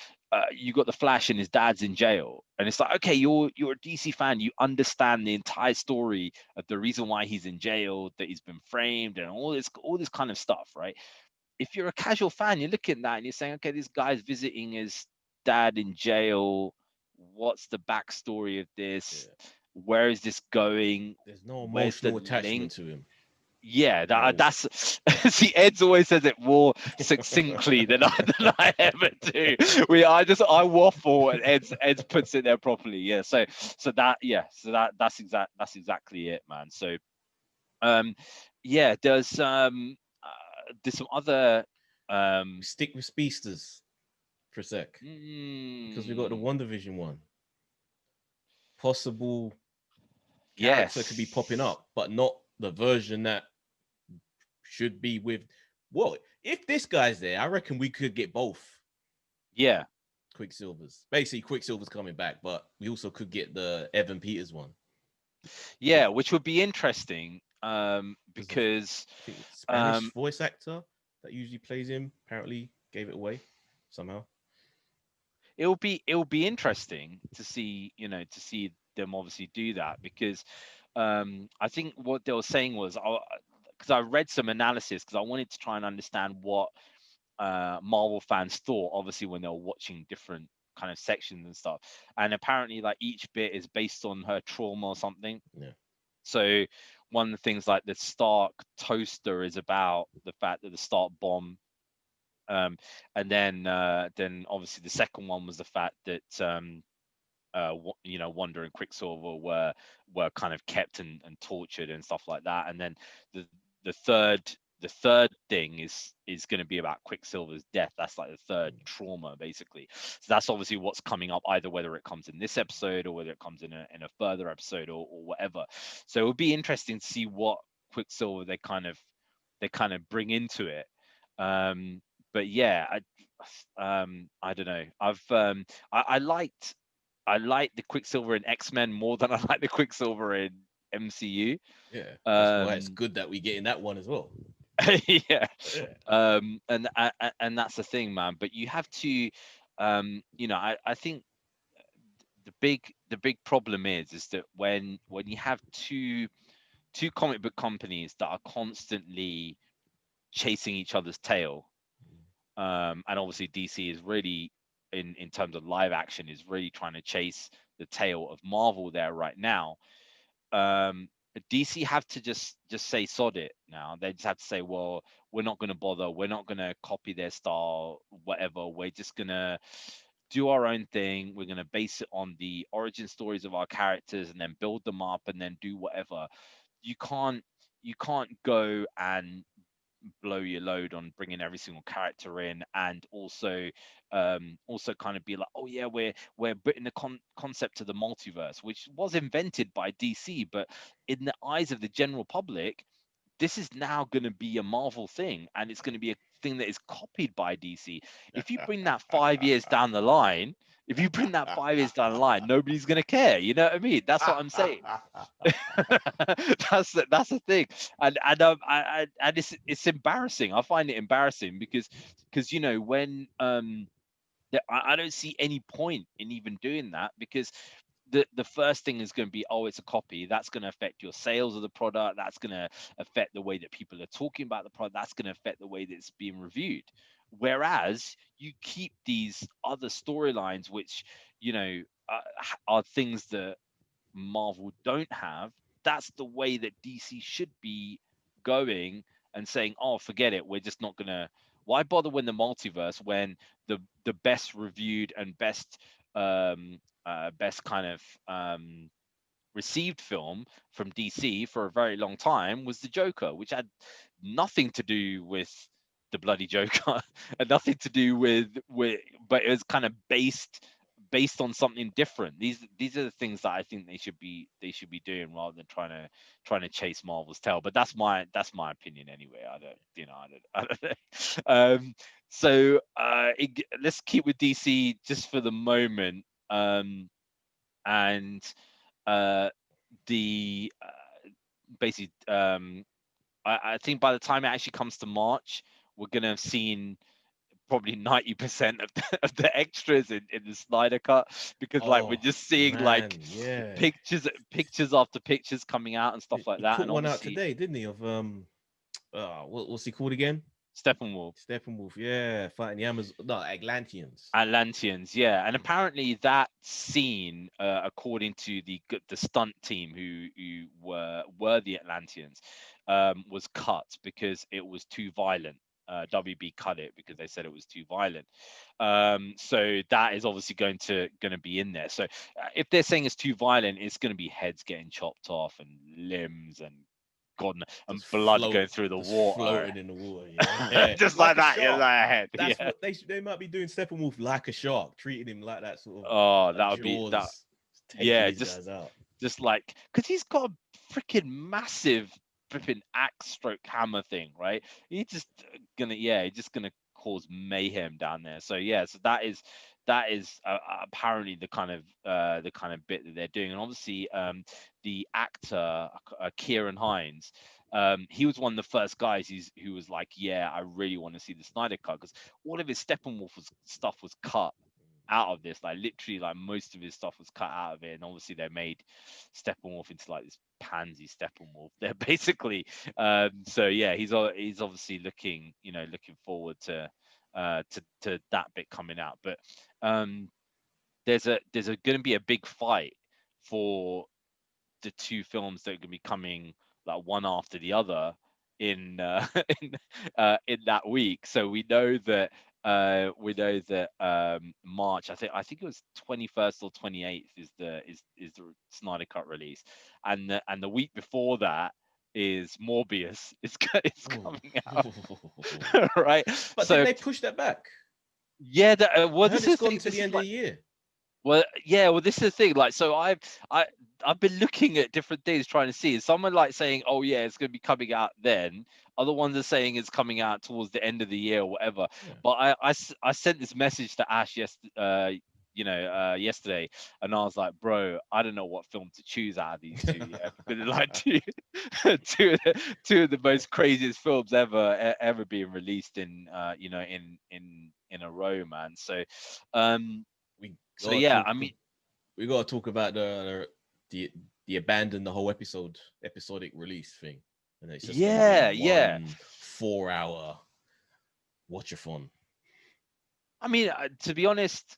S2: you got the Flash and his dad's in jail, and it's like, okay, you're a DC fan, you understand the entire story of the reason why he's in jail, that he's been framed, and all this kind of stuff, right? If you're a casual fan, you're looking at that and you're saying, okay, this guy's visiting his dad in jail. What's the backstory of this?
S3: yeah.
S2: Where is this going?
S3: There's no
S2: Where's the
S3: emotional attachment
S2: link?
S3: to him
S2: Yeah,
S3: at all.
S2: that's see, Ed's always says it more succinctly than I ever do. I waffle, and Ed's puts it there properly. Yeah, that's exactly it, man. So um yeah, there's some other
S3: We
S2: um
S3: stick with speedsters for a sec because we got the
S2: mm,
S3: Wandavision one. Possible character could be popping
S2: yes,
S3: up, but not the version that should be with. Well, if this guy's there, I reckon we could get both
S2: yeah,
S3: Quicksilvers. Basically, Quicksilver's coming back, but we also could get the Evan Peters one.
S2: yeah, which would be interesting. because
S3: I think it's Spanish
S2: um,
S3: voice actor that usually plays him apparently gave it away somehow.
S2: it'll be interesting to see, to see them obviously do that, because I think what they were saying was, because I read some analysis, because I wanted to try and understand what Marvel fans thought, obviously, when they were watching different kind of sections and stuff. And apparently, like, each bit is based on her trauma or something.
S3: Yeah.
S2: So one of the things, like the Stark toaster, is about the fact that the Stark bomb, and then obviously the second one was the fact that Wanda and Quicksilver were kind of kept and tortured and stuff like that. And then the the third the third thing is going to be about Quicksilver's death. That's like the third trauma, basically. So that's obviously what's coming up, either whether it comes in this episode or whether it comes in a further episode, or whatever. So it would be interesting to see what Quicksilver they kind of bring into it. But yeah, I don't know. I like the Quicksilver in X-Men more than I like the Quicksilver in MCU.
S3: Yeah. That's why it's
S2: Um,
S3: good that we get in that one as well.
S2: yeah.
S3: Yeah.
S2: And that's the thing, man. But you have to, I think the big problem is that when you have two comic book companies that are constantly chasing each other's tail, and obviously DC is really, in terms of live action, is really trying to chase the tail of Marvel there right now. um DC have to just say sod it now. They just have to say, well, we're not going to bother, we're not going to copy their style, whatever. We're just going to do our own thing. We're going to base it on the origin stories of our characters, and then build them up, and then do whatever. You can't go and blow your load on bringing every single character in, and also kind of be like, oh yeah, we're putting the concept of the multiverse, which was invented by DC, but in the eyes of the general public, this is now going to be a Marvel thing, and it's going to be a thing that is copied by DC. If you bring that 5 years down the line, nobody's going to care. You know what I mean? That's what I'm saying. That's the thing. And it's embarrassing. I find it embarrassing, because when I don't see any point in even doing that, because the first thing is going to be, oh, it's a copy. That's going to affect your sales of the product. That's going to affect the way that people are talking about the product. That's going to affect the way that it's being reviewed. Whereas you keep these other storylines, which, you know are things that Marvel don't have. That's the way that DC should be going, and saying, "Oh, forget it. We're just not gonna. Why bother with the multiverse when the best reviewed and best kind of received film from DC for a very long time was the Joker, which had nothing to do with the bloody Joker, and nothing to do with, but it was kind of based on something different. These are the things that I think they should be doing, rather than trying to chase Marvel's tail. But that's my opinion anyway. I don't know. Let's keep with DC just for the moment. And uh, the basically I think by the time it actually comes to March, we're gonna have seen probably 90% of the extras in the Snyder Cut, because like we're
S3: Oh
S2: just seeing
S3: man,
S2: like
S3: yeah.
S2: pictures after pictures coming out and stuff like
S3: He
S2: that.
S3: put
S2: And
S3: one out
S2: obviously
S3: today, didn't he? Of what's he called again?
S2: Steppenwolf,
S3: Steppenwolf, yeah, fighting the Amazon, no, Atlanteans.
S2: Atlanteans, yeah. And apparently that scene, according to the stunt team who were the Atlanteans, was cut because it was too violent. WB cut it because they said it was too violent. So that is obviously going to be in there. So if they're saying it's too violent, it's going to be heads getting chopped off, and limbs, and and
S3: Just
S2: blood going through the
S3: just
S2: water,
S3: floating in the water, yeah.
S2: just
S3: Like
S2: like
S3: a
S2: that. Yeah,
S3: shark.
S2: like a head.
S3: That's
S2: Yeah.
S3: what they might be doing. Steppenwolf like a shark, treating him like that sort of
S2: Oh,
S3: like
S2: that would be that.
S3: Jaws, taking
S2: Yeah,
S3: these
S2: just
S3: guys out.
S2: just like, because he's got a freaking massive flipping axe stroke hammer thing, right? He's just he's just gonna cause mayhem down there. So yeah, so that is apparently the kind of bit that they're doing. And obviously, the actor Kieran Hines, he was one of the first guys who was like, yeah, I really want to see the Snyder Cut, because all of his Steppenwolf stuff was cut out of this. Like literally, like most of his stuff was cut out of it, and obviously they made Steppenwolf into like this pansy Steppenwolf. They're basically, so yeah, he's obviously looking, looking forward to that bit coming out. But um, there's going to be a big fight for the two films that are going to be coming like one after the other in in that week. So we know that March, I think it was 21st or 28th is the Snyder Cut release, and the week before that is Morbius. It's coming out. Right.
S3: But didn't
S2: So
S3: they push that back?
S2: yeah, well,
S3: I
S2: this
S3: heard
S2: is
S3: it's
S2: the
S3: gone
S2: thing.
S3: to
S2: This
S3: the
S2: is
S3: end of
S2: like,
S3: the year.
S2: well, yeah, well, this is the thing. Like, so I've been looking at different things trying to see. Is someone like saying, "Oh yeah, it's going to be coming out then." Other ones are saying it's coming out towards the end of the year or whatever.
S3: Yeah.
S2: But I sent this message to Ash yesterday, and I was like, "Bro, I don't know what film to choose out of these two. Yeah, because like two of the most craziest films ever being released in in a row, man. So, um,
S3: we
S2: so
S3: gotta
S2: yeah,
S3: talk.
S2: I mean,
S3: We gotta talk about the abandon the whole episodic release thing, and it's just gonna be
S2: yeah.
S3: 1 4 hour watchathon.
S2: I mean, to be honest,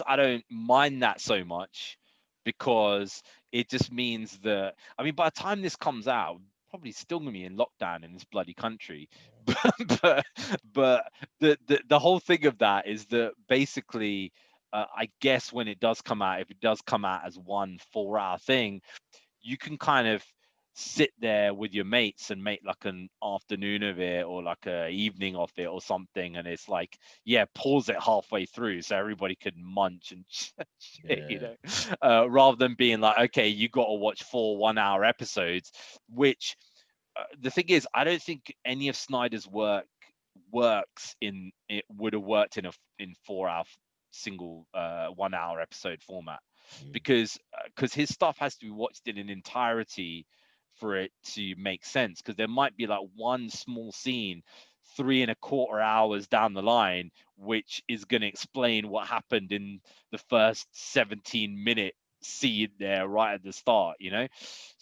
S2: I don't mind that so much, because it just means that, I mean, by the time this comes out, probably still gonna be in lockdown in this bloody country. but but the whole thing of that is that basically, I guess when it does come out, if it does come out as 1 4 hour thing, you can kind of sit there with your mates and make like an afternoon of it, or like a evening of it or something, and it's like, yeah, pause it halfway through so everybody could munch and shit,
S3: Yeah,
S2: rather than being like, okay, you got to watch 4 1 hour episodes, which, the thing is, I don't think any of Snyder's works in it would have worked in 4 hour single 1 hour episode format,
S3: mm,
S2: because his stuff has to be watched in an entirety for it to make sense, because there might be like one small scene 3.25 hours down the line which is going to explain what happened in the first 17-minute scene there right at the start,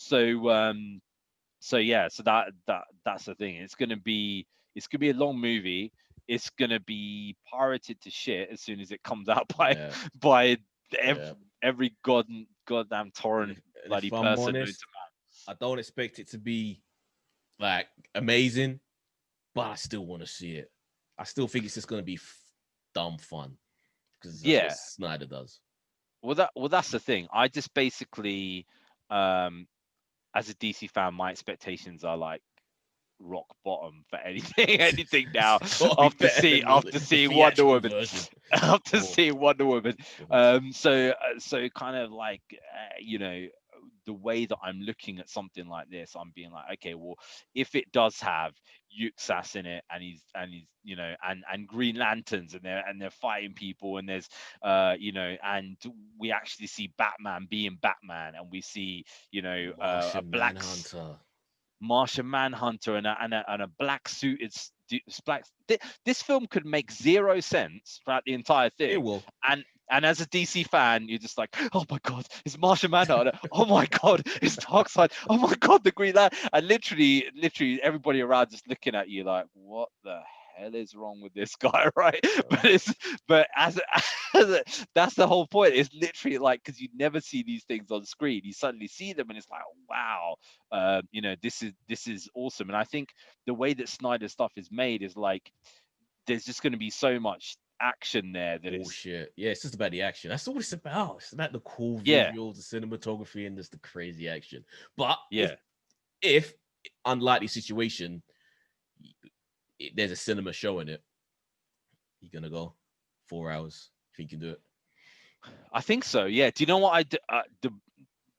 S2: so yeah, so that's the thing. It's gonna be a long movie. It's gonna be pirated to shit as soon as it comes out by
S3: yeah,
S2: by
S3: yeah.
S2: every goddamn torrent
S3: And
S2: bloody
S3: if I'm
S2: person known to
S3: honest, I don't expect it to be like amazing, but I still want to see it. I still think it's just gonna be dumb fun because
S2: man.
S3: that's what
S2: Yeah.
S3: Snyder does.
S2: Well, that's the thing. I just basically, um, as a DC fan, my expectations are like rock bottom for anything anything now,
S3: It's gotta be
S2: after
S3: better
S2: see
S3: than
S2: after
S3: the
S2: seeing Wonder
S3: theatrical
S2: Woman.
S3: version.
S2: After
S3: Oh,
S2: seeing Wonder Woman.
S3: God.
S2: So kind of like, the way that I'm looking at something like this, I'm being like, okay, well, if it does have Yuxas in it, and Green Lanterns, and they're fighting people, and there's and we actually see Batman being Batman, and we see, a
S3: Martian
S2: black
S3: Manhunter.
S2: Martian Manhunter, and a black suited black. This film could make zero sense throughout the entire
S3: It
S2: thing,
S3: will.
S2: and as a DC fan, you're just like, oh my god, it's Martian Manhunter. Oh my god, it's Darkseid. Oh my god, the Green Lantern. And literally, everybody around just looking at you like, what the hell is wrong with this guy, right? But that's the whole point. It's literally like, because you never see these things on screen, you suddenly see them, and it's like, wow, this is awesome. And I think the way that Snyder stuff is made is like, there's just going to be so much action there that it's,
S3: Bullshit. Yeah, it's just about the action. That's all it's about. It's about the cool
S2: yeah,
S3: visuals, the cinematography, and just the crazy action. But
S2: yeah.
S3: if unlikely situation, there's a cinema showing it, you're gonna go 4 hours. Think you can do it?
S2: I think so. Yeah. Do you know what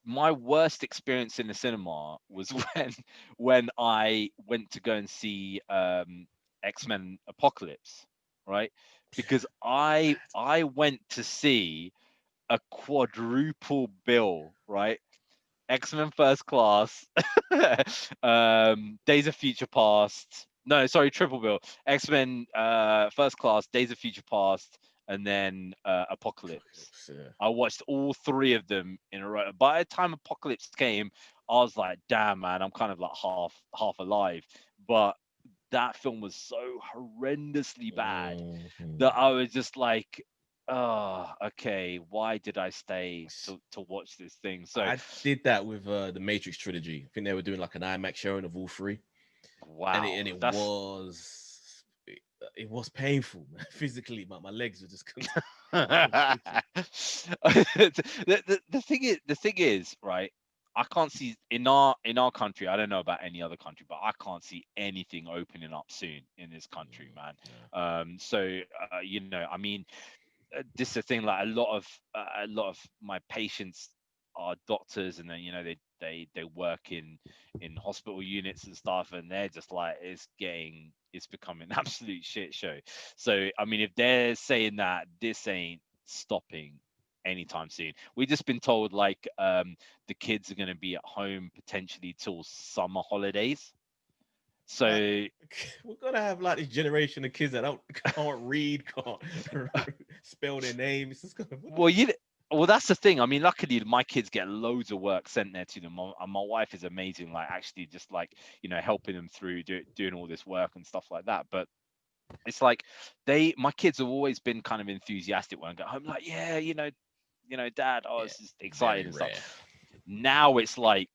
S2: my worst experience in the cinema was when I went to go and see X-Men Apocalypse, right? because I went to see a quadruple bill, right? X-Men First Class, Days of Future Past. No, sorry, triple bill. X-Men First Class, Days of Future Past, and then Apocalypse.
S3: Yeah.
S2: I watched all three of them in a row. By the time Apocalypse came, I was like, damn, man, I'm kind of like half alive. But that film was so horrendously bad
S3: Mhm.
S2: that I was just like, oh, okay, why did I stay to watch this thing? So
S3: I did that with the Matrix Trilogy. I think they were doing like an IMAX showing of all three, and
S2: wow,
S3: it
S2: that's
S3: was it was painful, man. Physically. My legs were just
S2: the thing is, right? I can't see in our country. I don't know about any other country, but I can't see anything opening up soon in this country, man.
S3: Yeah.
S2: So I mean, this is the thing. Like a lot of my patients are doctors, and then they work in hospital units and stuff, and they're just like it's becoming an absolute shit show. So I mean, if they're saying that this ain't stopping anytime soon, we've just been told like the kids are going to be at home potentially till summer holidays.
S3: Like,
S2: So
S3: we're gonna have like this generation of kids that can't read, can't spell their names. It's just gonna, what the
S2: well, well, that's the thing. I mean, luckily my kids get loads of work sent there to them. My wife is amazing, like actually just like helping them through doing all this work and stuff like that. But it's like my kids have always been kind of enthusiastic when I go home, like, yeah, dad, oh,
S3: yeah,
S2: this is exciting
S3: very
S2: and
S3: rare.
S2: stuff. Now it's like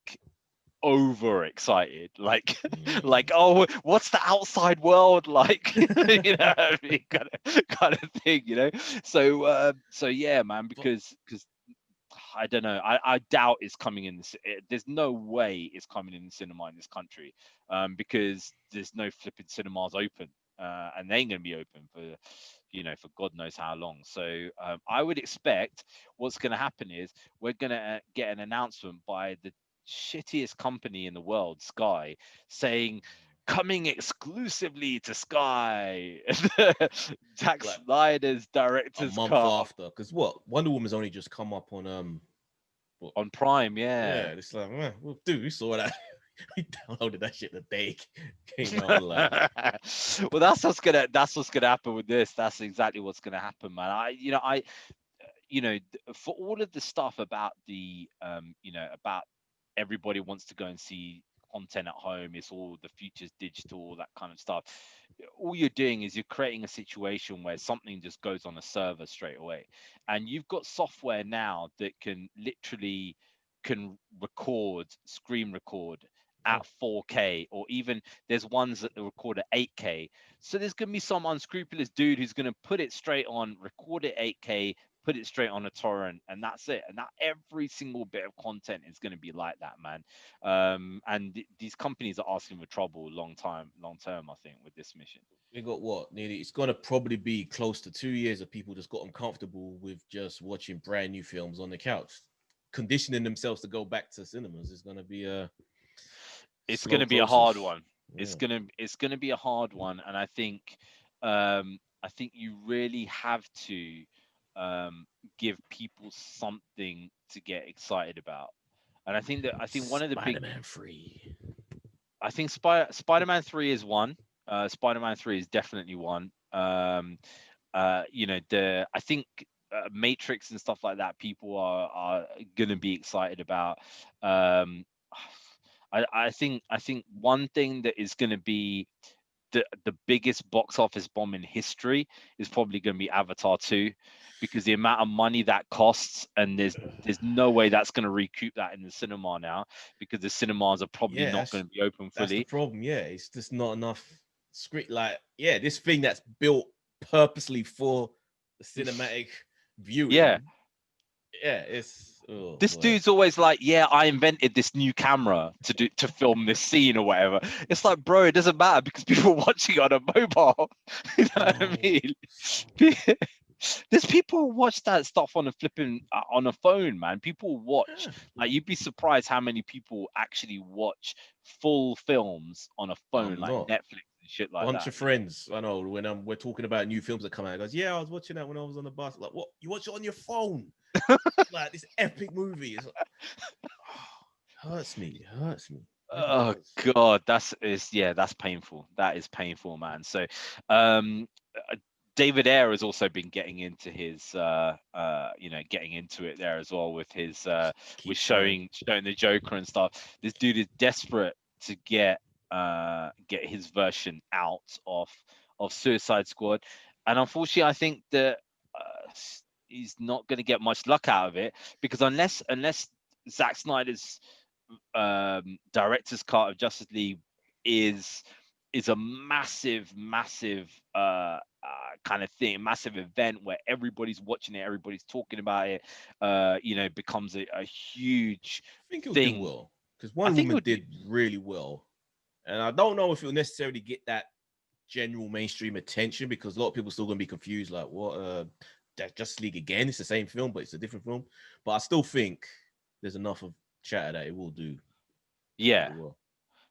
S2: overexcited, like
S3: Mm.
S2: like, oh, what's the outside world like? What I mean? kind of thing. So yeah, man,
S3: But
S2: because I don't know. I doubt it's coming in there's no way it's coming in the cinema in this country, because there's no flipping cinemas open, and they ain't gonna be open for God knows how long. So I would expect what's gonna happen is we're gonna get an announcement by the shittiest company in the world, Sky, saying coming exclusively to Sky, Zack
S3: like
S2: Snyder's
S3: a
S2: director's
S3: month
S2: cut
S3: after, because what Wonder Woman's only just come up on what,
S2: on Prime, yeah.
S3: yeah, it's like, well, dude, we saw that. We downloaded that shit the day it came out. Like,
S2: Well, that's what's gonna happen with this. That's exactly what's gonna happen, man. For all of the stuff about about everybody wants to go and see content at home, it's all the future's digital, all that kind of stuff. All you're doing is you're creating a situation where something just goes on a server straight away, and you've got software now that can screen record at
S3: oh,
S2: 4K, or even there's ones that record at 8K. So there's going to be some unscrupulous dude who's going to put it straight on, record it 8K, put it straight on a torrent, and that's it. And that every single bit of content is going to be like that, man. These companies are asking for trouble long term, I think, with this mission.
S3: we got what nearly. It's gonna probably be close to 2 years of people just got uncomfortable with just watching brand new films on the couch, conditioning themselves to go back to cinemas. Is gonna be a
S2: It's going
S3: slow
S2: to be a hard
S3: process.
S2: one. It's
S3: Yeah.
S2: gonna it's gonna be a hard one, and I think you really have to give people something to get excited about. And I think one of the big
S3: Spider-Man free.
S2: I think Spider-Man 3 is one. Spider-Man 3 is definitely one. I think Matrix and stuff like that, people are gonna be excited about. Um, I think one thing that is gonna be the biggest box office bomb in history is probably going to be Avatar 2, because the amount of money that costs, and there's no way that's going to recoup that in the cinema now, because the cinemas are probably
S3: Yeah,
S2: not going to be open
S3: that's the
S2: fully.
S3: problem. Yeah, it's just not enough script. Like, yeah, this thing that's built purposely for the cinematic
S2: Yeah,
S3: viewing. Yeah, it's oh
S2: this
S3: boy.
S2: dude's always like, yeah, I invented this new camera to film this scene or whatever. It's like, bro, it doesn't matter because people are watching on a mobile. You know what I
S3: Oh,
S2: mean? There's people who watch that stuff on a flipping on a phone, man. People watch,
S3: yeah.
S2: like, you'd be surprised how many people actually watch full films on a phone,
S3: I'm
S2: like
S3: not.
S2: Netflix shit like
S3: bunch
S2: that.
S3: of friends. I know when we're talking about new films that come out. He goes, yeah, I was watching that when I was on the bus. Like, what? You watch it on your phone? Like this epic movie. It's like, hurts me. It hurts me. It really
S2: Oh
S3: does.
S2: God, that's painful. That is painful, man. So, um, David Ayer has also been getting into his, getting into it there as well with his, with
S3: Keep trying.
S2: showing the Joker and stuff. This dude is desperate to get his version out of Suicide Squad, and unfortunately, I think that he's not going to get much luck out of it because unless Zack Snyder's director's cut of Justice League is is a massive kind of thing, massive event where everybody's watching it, everybody's talking about it. Becomes a huge
S3: I think it'll do
S2: thing.
S3: well because
S2: I
S3: Wonder
S2: think it
S3: Woman
S2: would do.
S3: did really well, and I don't know if it'll necessarily get that general mainstream attention because a lot of people still gonna be confused. Like, what? That Justice League again? It's the same film, but it's a different film. But I still think there's enough of chatter that it will do
S2: Yeah,
S3: pretty well.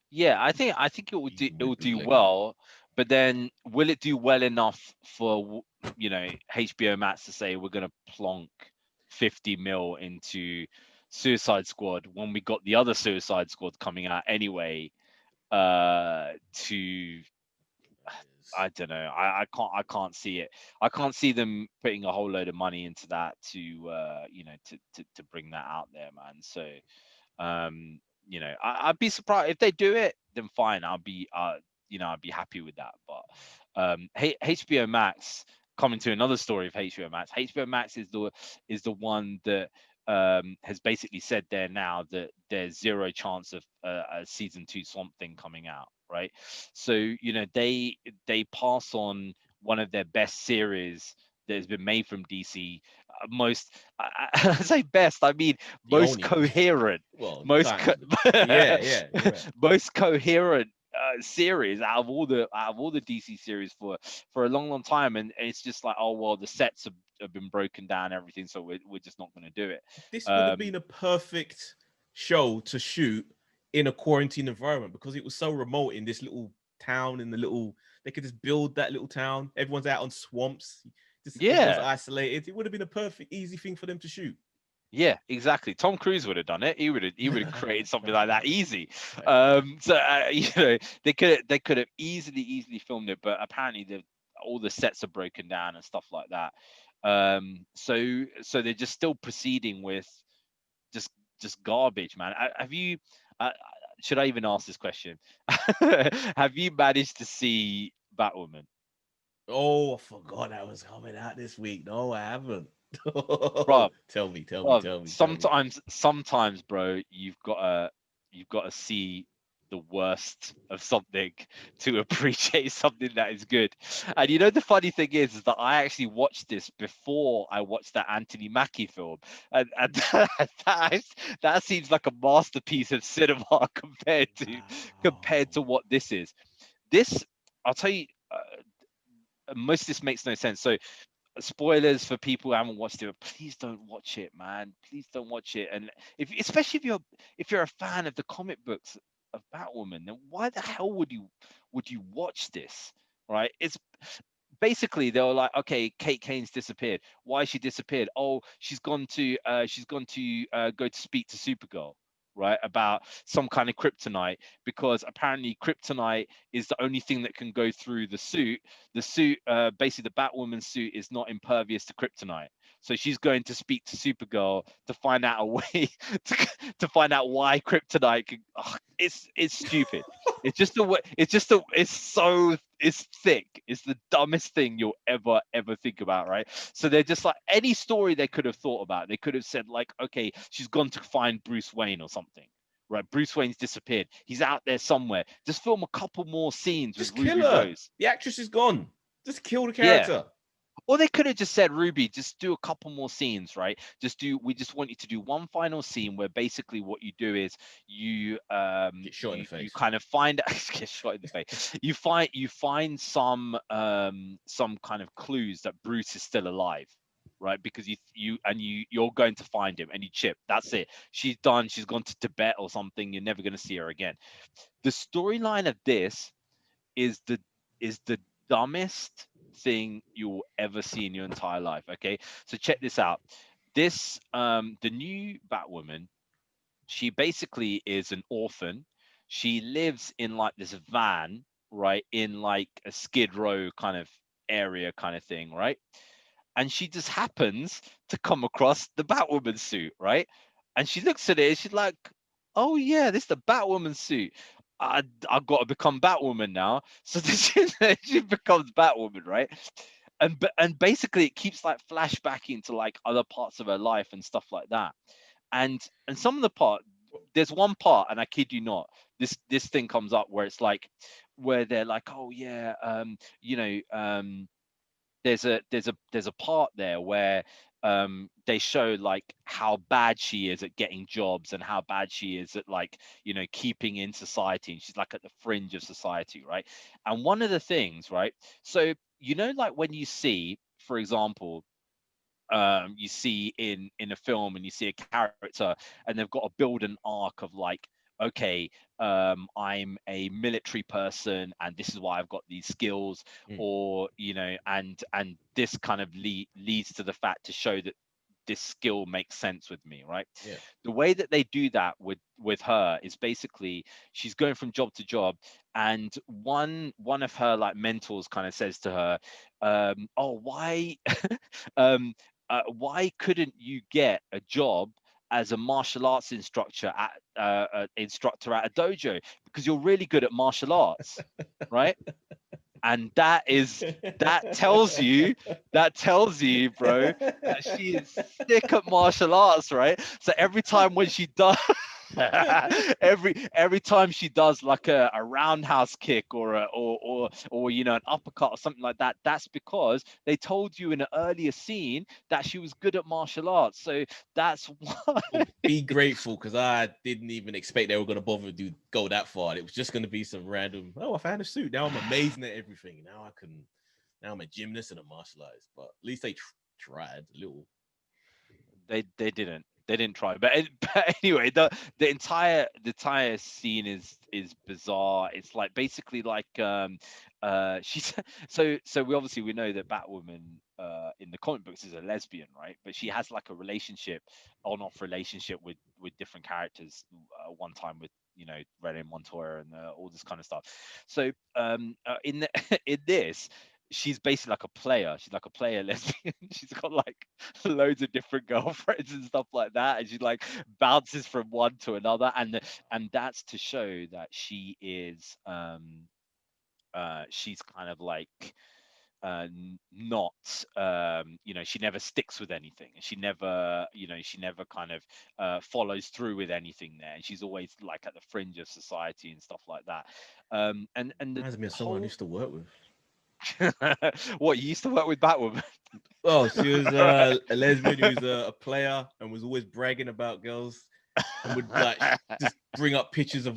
S2: yeah. I think it
S3: Even
S2: will
S3: with
S2: do
S3: bootlegging.
S2: well, but then will it do well enough for HBO Max to say we're gonna plonk 50 mil into Suicide Squad when we got the other Suicide Squad coming out anyway? To I don't know. I can't see it. I can't see them putting a whole load of money into that to bring that out there, man. So I'd be surprised if they do it. Then fine, I'd be happy with that. But HBO Max, coming to another story of HBO Max. HBO Max is the one that has basically said there now that there's zero chance of a season 2 Swamp Thing coming out, right? So they pass on one of their best series that has been made from DC. I say best, I mean
S3: The
S2: most
S3: only,
S2: coherent,
S3: well,
S2: most
S3: kind of, but yeah, you're right.
S2: most coherent series out of all the DC series for a long time, and it's just like, oh well, the sets have been broken down, everything, so we're just not going to do it.
S3: This would have
S2: Um,
S3: been a perfect show to shoot in a quarantine environment because it was so remote in this little town, in the little, they could just build that little town. Everyone's out on swamps, just everyone's
S2: yeah,
S3: isolated. It would have been a perfect, easy thing for them to shoot.
S2: yeah, exactly. Tom Cruise would have done it. He would have created something like that easy. They could have easily filmed it, but apparently all the sets are broken down and stuff like that. So they're just still proceeding with just just garbage, man. Have you? Uh, should I even ask this question? Have you managed to see Batwoman?
S3: Oh, I forgot that was coming out this week. No, I haven't.
S2: Bro,
S3: Tell me, tell me,
S2: Well,
S3: tell me, tell me.
S2: sometimes, bro, you've got to see the worst of something to appreciate something that is good. And the funny thing is that I actually watched this before I watched that Anthony Mackie film, and that seems like a masterpiece of cinema compared
S3: Wow.
S2: to what this is. This, I'll tell you. Most of this makes no sense. So spoilers for people who haven't watched it, please don't watch it, man. Please don't watch it. And especially if you're a fan of the comic books of Batwoman, then why the hell would you watch this? Right? It's basically they were like, okay, Kate Kane's disappeared. Why she disappeared? Oh, she's gone to go to speak to Supergirl, right, about some kind of kryptonite, because apparently kryptonite is the only thing that can go through the suit. The suit, basically the Batwoman suit, is not impervious to kryptonite. So she's going to speak to Supergirl to find out a way to find out why kryptonite can. Oh, it's stupid. It's just the way. It's thick. It's the dumbest thing you'll ever think about, right? So they're just like, any story they could have thought about. They could have said like, okay, she's gone to find Bruce Wayne or something. Right, Bruce Wayne's disappeared. He's out there somewhere. Just film a couple more scenes with
S3: Just kill
S2: Ruby
S3: her.
S2: Rose.
S3: The actress is gone. Just kill the
S2: Yeah.
S3: character.
S2: Or they could have just said, Ruby, just do a couple more scenes, right? We just want you to do one final scene where basically what you do is
S3: Get shot in the
S2: you
S3: face.
S2: kind of find get shot in the face. You find some kind of clues that Bruce is still alive, right? Because you're going to find him and you chip. That's it. She's done. She's gone to Tibet or something. You're never going to see her again. The storyline of this is the dumbest thing you'll ever see in your entire life. Okay, so check this out. This the new Batwoman, she basically is an orphan. She lives in like this van, right, in like a Skid Row kind of area, kind of thing, right? And she just happens to come across the Batwoman suit, right? And she looks at it and she's like, "Oh yeah, this is the Batwoman suit. I've got to become Batwoman now." So she becomes Batwoman, right? And basically it keeps like flashbacking to like other parts of her life and stuff like that. And some of the part, there's one part, and I kid you not, this thing comes up where it's like, where they're like, "Oh yeah, there's a part there where they show like how bad she is at getting jobs and how bad she is at like, keeping in society, and she's like at the fringe of society, right? And one of the things, right, so like when you see, for example, you see in a film and you see a character and they've got to build an arc of like, okay, I'm a military person and this is why I've got these skills,
S3: Mm.
S2: or and this kind of leads to the fact to show that this skill makes sense with me, right?
S3: Yeah.
S2: The way that they do that with her is basically she's going from job to job, and one of her like mentors kind of says to her, "Oh, why couldn't you get a job as a martial arts instructor at a dojo, because you're really good at martial arts, right?" And that tells you, bro, that she is sick at martial arts, right? So every time when she does every time she does like a roundhouse kick or an uppercut or something like that, that's because they told you in an earlier scene that she was good at martial arts. So that's why.
S3: Well, be grateful, because I didn't even expect they were going to bother to go that far. It was just going to be some random, "Oh, I found a suit. Now I'm amazing at everything. Now I'm a gymnast and a martial artist." But at least they tried a little.
S2: They didn't try, but, but anyway, the entire scene is bizarre. It's like basically like she's so we know that Batwoman in the comic books is a lesbian, right? But she has like a relationship, on off relationship with different characters, one time with Renee Montoya and all this kind of stuff. So in in this, she's basically like a player. She's like a player lesbian. She's got like loads of different girlfriends and stuff like that, and she like bounces from one to another, and that's to show that she's kind of like not she never sticks with anything, and she never kind of follows through with anything there, and she's always like at the fringe of society and stuff like that. And the
S3: Reminds me of someone I
S2: whole
S3: used to work with.
S2: what, you used to work with Batwoman?
S3: Oh, she was a lesbian who was a player and was always bragging about girls, and would like just bring up pictures of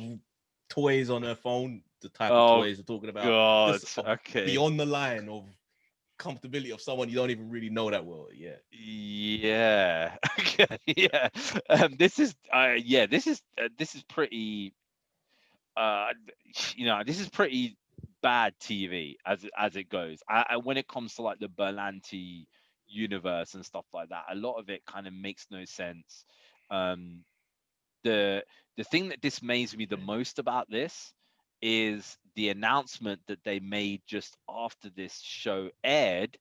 S3: toys on her phone, the type of
S2: Oh
S3: toys we're talking about,
S2: God.
S3: just
S2: Okay.
S3: beyond the line of comfortability of someone you don't even really know that well. Yeah.
S2: Yeah. Okay. Yeah. This is pretty. Uh, this is pretty bad TV as it goes. When it comes to like the Berlanti universe and stuff like that, a lot of it kind of makes no sense. Um, the the thing that dismays me the most about this is the announcement that they made just after this show aired,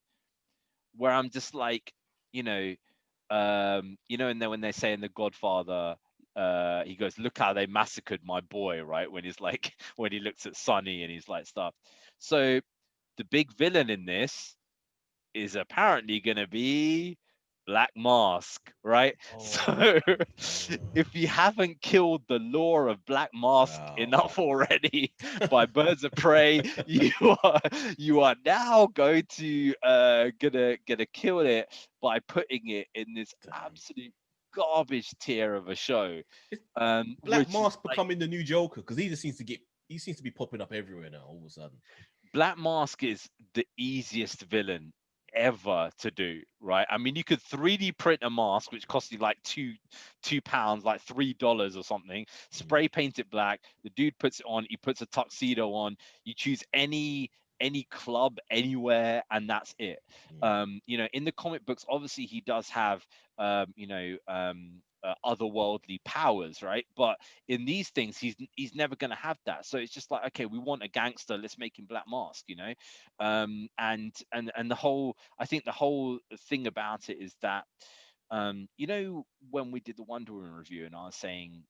S2: where I'm just like, you know, and then when they say in The Godfather, he goes, "Look how they massacred my boy," right? When he's like, when he looks at Sonny and he's like stuff. So the big villain in this is apparently going to be Black Mask, right?
S3: Oh,
S2: So
S3: no.
S2: if you haven't killed the lore of Black Mask
S3: Wow.
S2: enough already by Birds of Prey, are you are now going to gonna kill it by putting it in this
S3: Damn.
S2: absolute garbage tier of a show,
S3: Is Black
S2: which is
S3: Mask
S2: like,
S3: becoming the new Joker? Because he seems to be popping up everywhere now all of a sudden.
S2: Black Mask is the easiest villain ever to do, right? I mean, you could 3D print a mask, which costs you like £2, like $3 or something. Spray paint it black. The dude puts it on. He puts a tuxedo on. You choose any club anywhere, and that's it. You know, in the comic books, obviously he does have otherworldly powers, right? But in these things, he's never going to have that. So it's just like, okay, we want a gangster, let's make him Black Mask, you know. And the whole, I think the whole thing about it is that you know, when we did the Wonder Woman review, and I was saying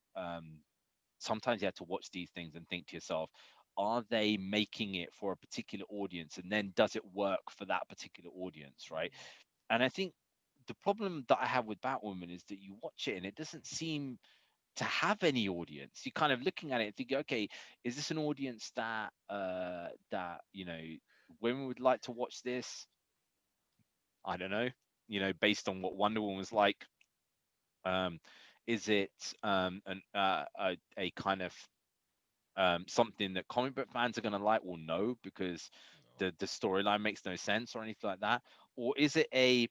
S2: sometimes you have to watch these things and think to yourself, are they making it for a particular audience, and then does it work for that particular audience, right? And I think the problem that I have with Batwoman is that you watch it and it doesn't seem to have any audience. You're kind of looking at it and thinking, okay, is this an audience that you know, women would like to watch this? I don't know, you know, based on what Wonder Woman was like. um is it a kind of something that comic book fans are going to like? Well, no, because the storyline makes no sense or anything like that. Or is it a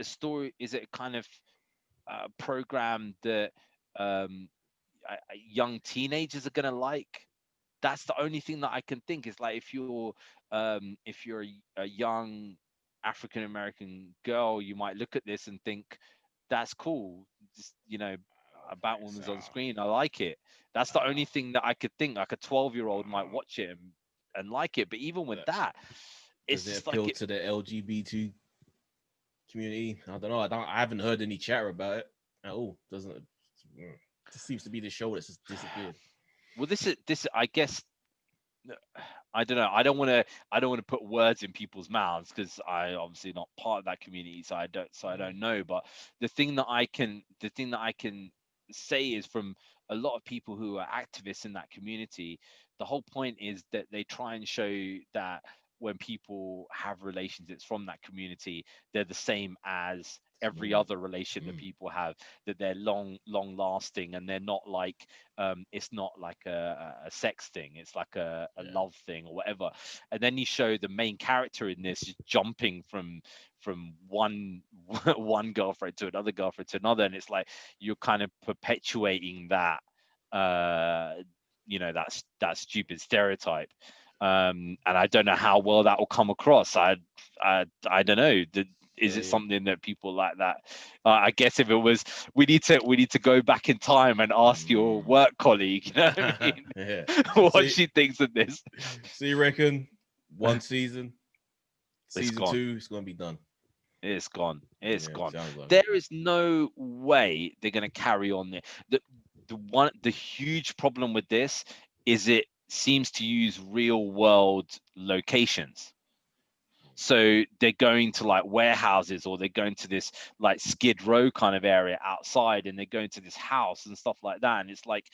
S2: story, is it a kind of program that um young teenagers are going to like? That's the only thing that I can think is, like, if you're a young African American girl, you might look at this and think that's cool, just, you know, a Batwoman's on screen, I like it. That's the only thing that I could think, like a 12-year-old might watch it and like it. But even with that, it's
S3: Does it
S2: just like
S3: appeal to the LGBT community? I don't know. I haven't heard any chatter about it at all. Doesn't it? Just seems to be the show that's just disappeared.
S2: well, this I guess, I don't know. I don't want to put words in people's mouths, because I obviously not part of that community, so I don't know. But the thing that I can say is, from a lot of people who are activists in that community, the whole point is that they try and show that when people have relationships from that community, they're the same as every other relation that people have, that they're long lasting, and they're not like it's not like a sex thing, it's like a love thing or whatever. And then you show the main character in this just jumping from one one girlfriend to another girlfriend to another, and it's like you're kind of perpetuating that you know, that stupid stereotype. And I don't know how well that will come across. I don't know. Is it something that people like that? I guess if it was, we need to go back in time and ask your work colleague, you know what I mean? What she thinks of this.
S3: So you reckon one season,
S2: It's
S3: season
S2: gone.
S3: 2, it's gonna be done?
S2: It's gone. It's gone.
S3: Like
S2: There is no way they're going to carry on the huge problem with this is it seems to use real world locations. So they're going to like warehouses, or they're going to this like Skid Row kind of area outside, and they're going to this house and stuff like that. And it's like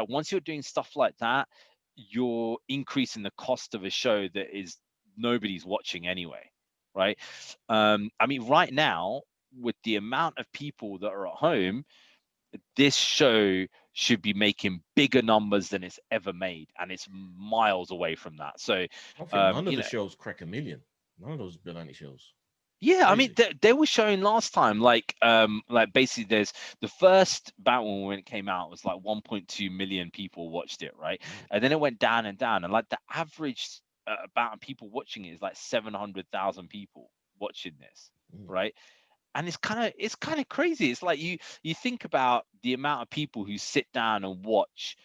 S2: once you're doing stuff like that, you're increasing the cost of a show that is nobody's watching anyway, right? I mean, right now, with the amount of people that are at home, this show should be making bigger numbers than it's ever made, and it's miles away from that. So
S3: I think none of the shows crack 1 million. None of those Berlanti shows.
S2: Yeah, I mean, they were showing last time, like basically there's the first Batman when it came out was like 1.2 million people watched it, right? And then it went down and down, and like the average amount people watching it is like 700,000 people watching this, right? And it's kind of crazy. It's like you think about the amount of people who sit down and watch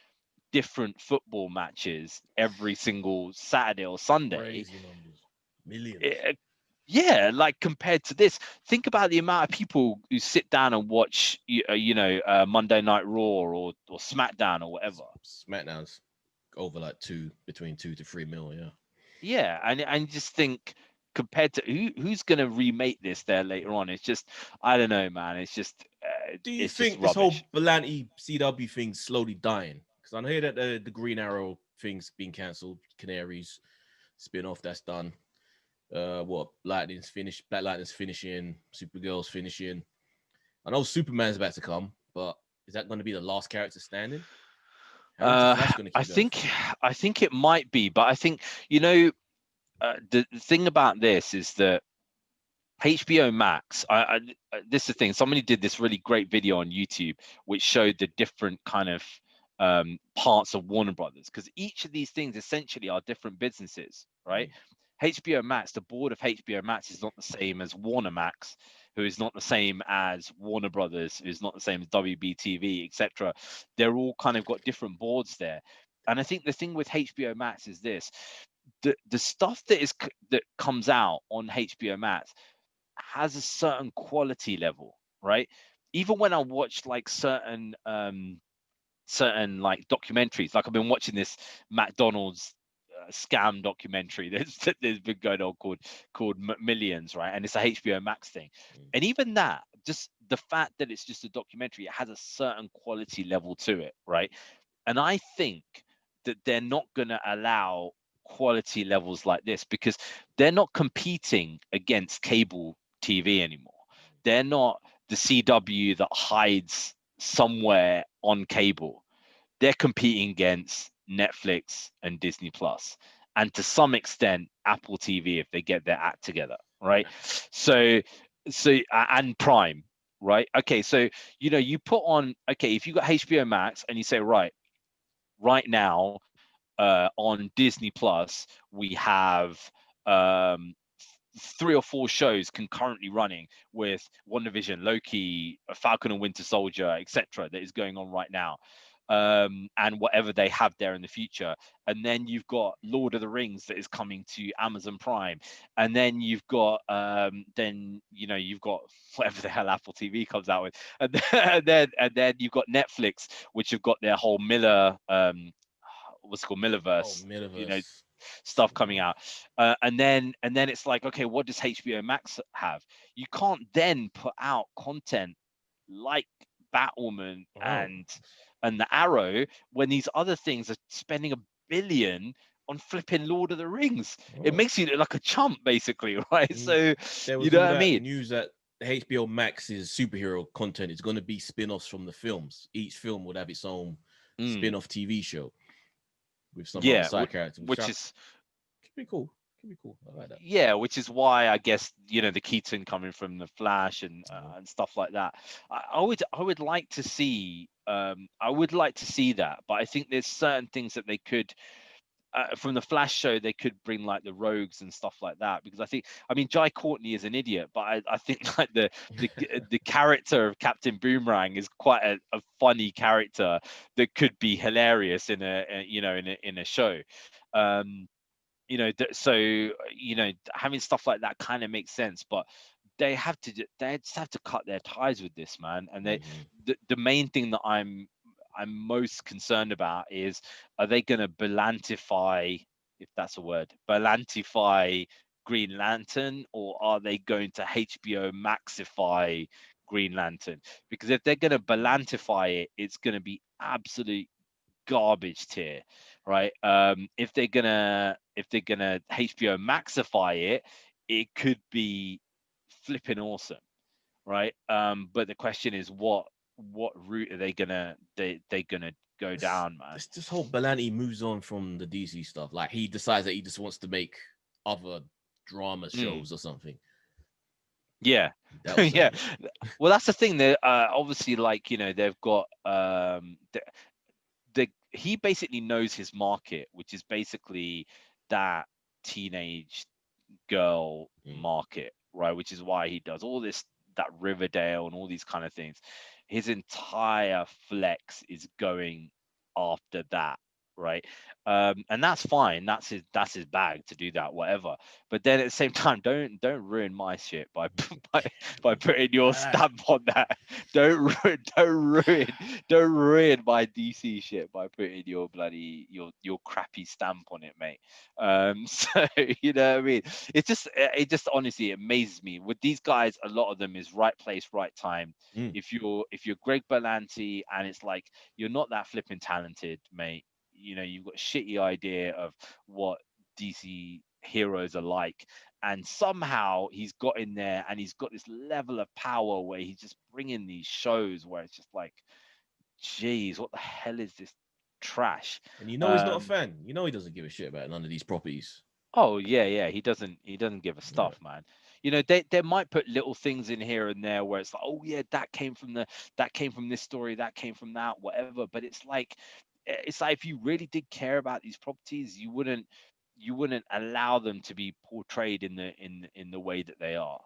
S2: different football matches every single Saturday or Sunday.
S3: Crazy numbers. Millions.
S2: Yeah, like compared to this, think about the amount of people who sit down and watch, Monday Night Raw or SmackDown or whatever.
S3: SmackDown's over like between 2 to 3 mil, yeah.
S2: Yeah, and just think compared to who's going to remake this there later on. It's just, I don't know, man. It's just.
S3: Do you think this whole Berlanti CW thing's slowly dying? Because I hear that the Green Arrow thing's been cancelled, Canaries spin-off that's done. Black Lightning's finishing, Supergirl's finishing. I know Superman's about to come, but is that going to be the last character standing?
S2: I think it might be, but I think the thing about this is that HBO Max. This is the thing. Somebody did this really great video on YouTube, which showed the different kind of parts of Warner Brothers, because each of these things essentially are different businesses, right? HBO Max, the board of HBO Max is not the same as Warner Max, who is not the same as Warner Brothers, who is not the same as WBTV, etc. They're all kind of got different boards there. And I think the thing with HBO Max is this: the stuff that comes out on HBO Max has a certain quality level, right? Even when I watch like certain like documentaries, like I've been watching this McDonald's scam documentary there's been going on called Millions, right? And it's a HBO Max thing. And even that, just the fact that it's just a documentary, it has a certain quality level to it, right? And I think that they're not going to allow quality levels like this, because they're not competing against cable TV anymore. They're not the CW that hides somewhere on cable. They're competing against Netflix and Disney Plus, and to some extent Apple TV if they get their act together, right? So and Prime, right? Okay, so you put on, okay, if you got HBO Max and you say, right now on Disney Plus we have um 3 or 4 shows concurrently running with WandaVision, Loki, Falcon and Winter Soldier, etc., that is going on right now, and whatever they have there in the future. And then you've got Lord of the Rings that is coming to Amazon Prime, and then you've got you've got whatever the hell Apple TV comes out with, and then you've got Netflix, which have got their whole Miller what's it called, Millerverse,
S3: Metaverse.
S2: stuff coming out, and then it's like, okay, what does HBO Max have? You can't then put out content like Batwoman and the Arrow when these other things are spending $1 billion on flipping Lord of the Rings. It makes you look like a chump, basically, right? So
S3: there was
S2: you know
S3: all
S2: what I
S3: that
S2: mean?
S3: news that HBO Max's superhero content is going to be spin-offs from the films. Each film would have its own spin-off TV show with some other
S2: Yeah,
S3: side characters,
S2: which is
S3: could be cool. Could be cool. I like that.
S2: yeah, which is why I guess the Keaton coming from the Flash and stuff like that. I would like to see that, but I think there's certain things that they could, from the Flash show, they could bring like the rogues and stuff like that, because I mean Jai Courtney is an idiot, but I think like the character of Captain Boomerang is quite a funny character that could be hilarious in a show. um so having stuff like that kind of makes sense, but they just have to cut their ties with this, man. And the main thing that I'm most concerned about is, are they going to Belantify, if that's a word, Belantify Green Lantern, or are they going to HBO Maxify Green Lantern? Because if they're going to Belantify it, it's going to be absolute garbage tier, right? If they're gonna HBO Maxify it, it could be flipping awesome, right? But the question is, what route are they gonna go down, man?
S3: This whole Belanti moves on from the DC stuff. Like he decides that he just wants to make other drama shows or something.
S2: Yeah. Yeah. Well, that's the thing. That obviously, like they've got he basically knows his market, which is basically that teenage girl market, right? Which is why he does all this, that Riverdale and all these kind of things. His entire flex is going after that, right? And that's fine. That's his bag to do that, whatever. But then at the same time, don't ruin my shit by putting your stamp on that. Don't ruin my DC shit by putting your bloody your crappy stamp on it, mate. So you know what I mean? It just honestly amazes me with these guys. A lot of them is right place, right time. If you're Greg Berlanti and it's like you're not that flipping talented, mate, you've got a shitty idea of what DC heroes are like, and somehow he's got in there and he's got this level of power where he's just bringing these shows where it's just like, geez, what the hell is this trash?
S3: And he's not a fan. He doesn't give a shit about none of these properties.
S2: Oh yeah, he doesn't give a stuff, man. they might put little things in here and there where it's like, oh yeah, that came from this story, that came from that, whatever. But it's like if you really did care about these properties, you wouldn't allow them to be portrayed in the way that they are.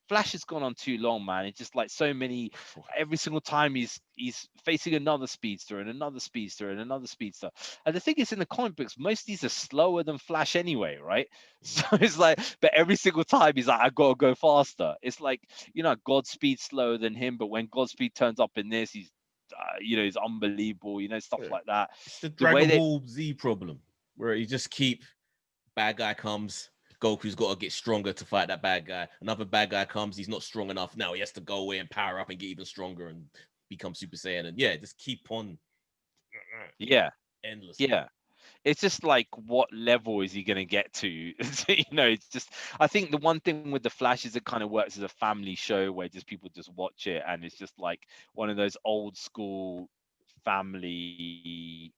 S2: Flash has gone on too long, man. It's just like so many. Every single time he's facing another speedster and another speedster and another speedster. And the thing is, in the comic books, most of these are slower than Flash anyway, right? So it's like, but every single time he's like, I gotta go faster. It's like, Godspeed's slower than him, but when Godspeed turns up in this, he's unbelievable. Stuff
S3: Yeah.
S2: like that.
S3: It's the
S2: The way
S3: Dragon
S2: they
S3: Ball Z problem, where you just keep bad guy comes, Goku's got to get stronger to fight that bad guy. Another bad guy comes, he's not strong enough. Now he has to go away and power up and get even stronger and become Super Saiyan. And yeah, just keep on
S2: yeah,
S3: endlessly.
S2: yeah. It's just like, what level is he going to get to? It's just, I think the one thing with the Flash is it kind of works as a family show where just people just watch it, and it's just like one of those old school family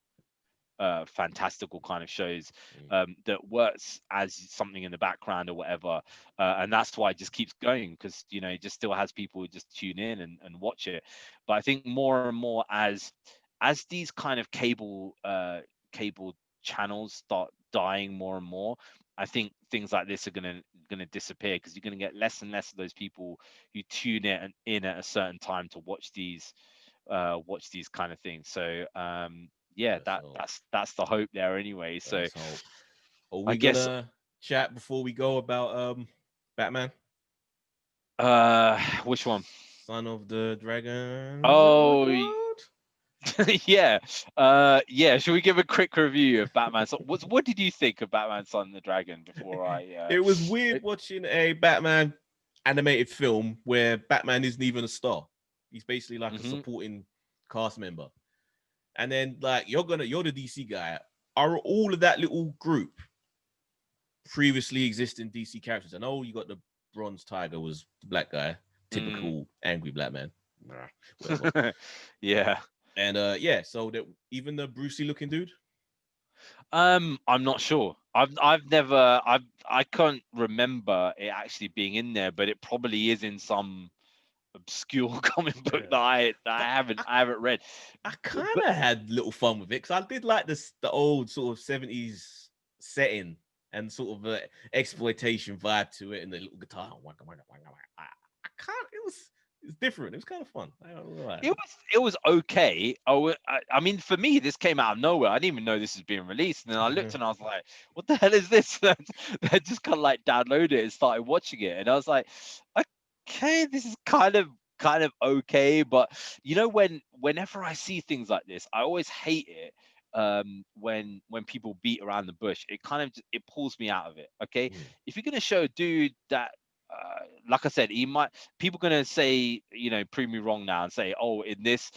S2: fantastical kind of shows that works as something in the background or whatever, and that's why it just keeps going, because it just still has people who just tune in and watch it. But I think more and more as these kind of cable channels start dying more and more, I think things like this are gonna disappear, because you're gonna get less and less of those people who tune in at a certain time to watch these kind of things. So yeah,
S3: Let's
S2: that
S3: hope.
S2: that's the hope there anyway. So
S3: Let's hope. Are
S2: I
S3: we
S2: guess
S3: gonna chat before we go about Batman?
S2: which one?
S3: Son of the Dragon? Is that what it's
S2: Oh
S3: called?
S2: yeah. Yeah, should we give a quick review of Batman? So what did you think of Batman Son of the Dragon before I
S3: It was weird watching a Batman animated film where Batman isn't even a star. He's basically like a
S2: Mhm.
S3: supporting cast member. And then like you're the DC guy. Are all of that little group previously existing DC characters? I know you got the Bronze Tiger was the black guy,
S2: Mm.
S3: typical angry black man. Whatever.
S2: Yeah.
S3: And yeah, so that even the Brucey looking dude.
S2: I'm not sure. I can't remember it actually being in there, but it probably is in some obscure comic book
S3: Yeah.
S2: that I
S3: But
S2: haven't read.
S3: I kind
S2: But
S3: of had little fun with it because I did like the old sort of 70s setting and sort of exploitation vibe to it and the little guitar. I can't. It's different. It was kind of fun. I don't know why.
S2: it was okay. I mean, for me, this came out of nowhere. I didn't even know this was being released, and then I looked and I was like, "What the hell is this?" I just kind of like downloaded it and started watching it, and I was like, "Okay, this is kind of okay." But whenever I see things like this, I always hate it. When people beat around the bush, it kind of it pulls me out of it. Okay,
S3: Mm,
S2: if you're gonna show a dude that like I said, he might people gonna say, prove me wrong now and say, oh, in this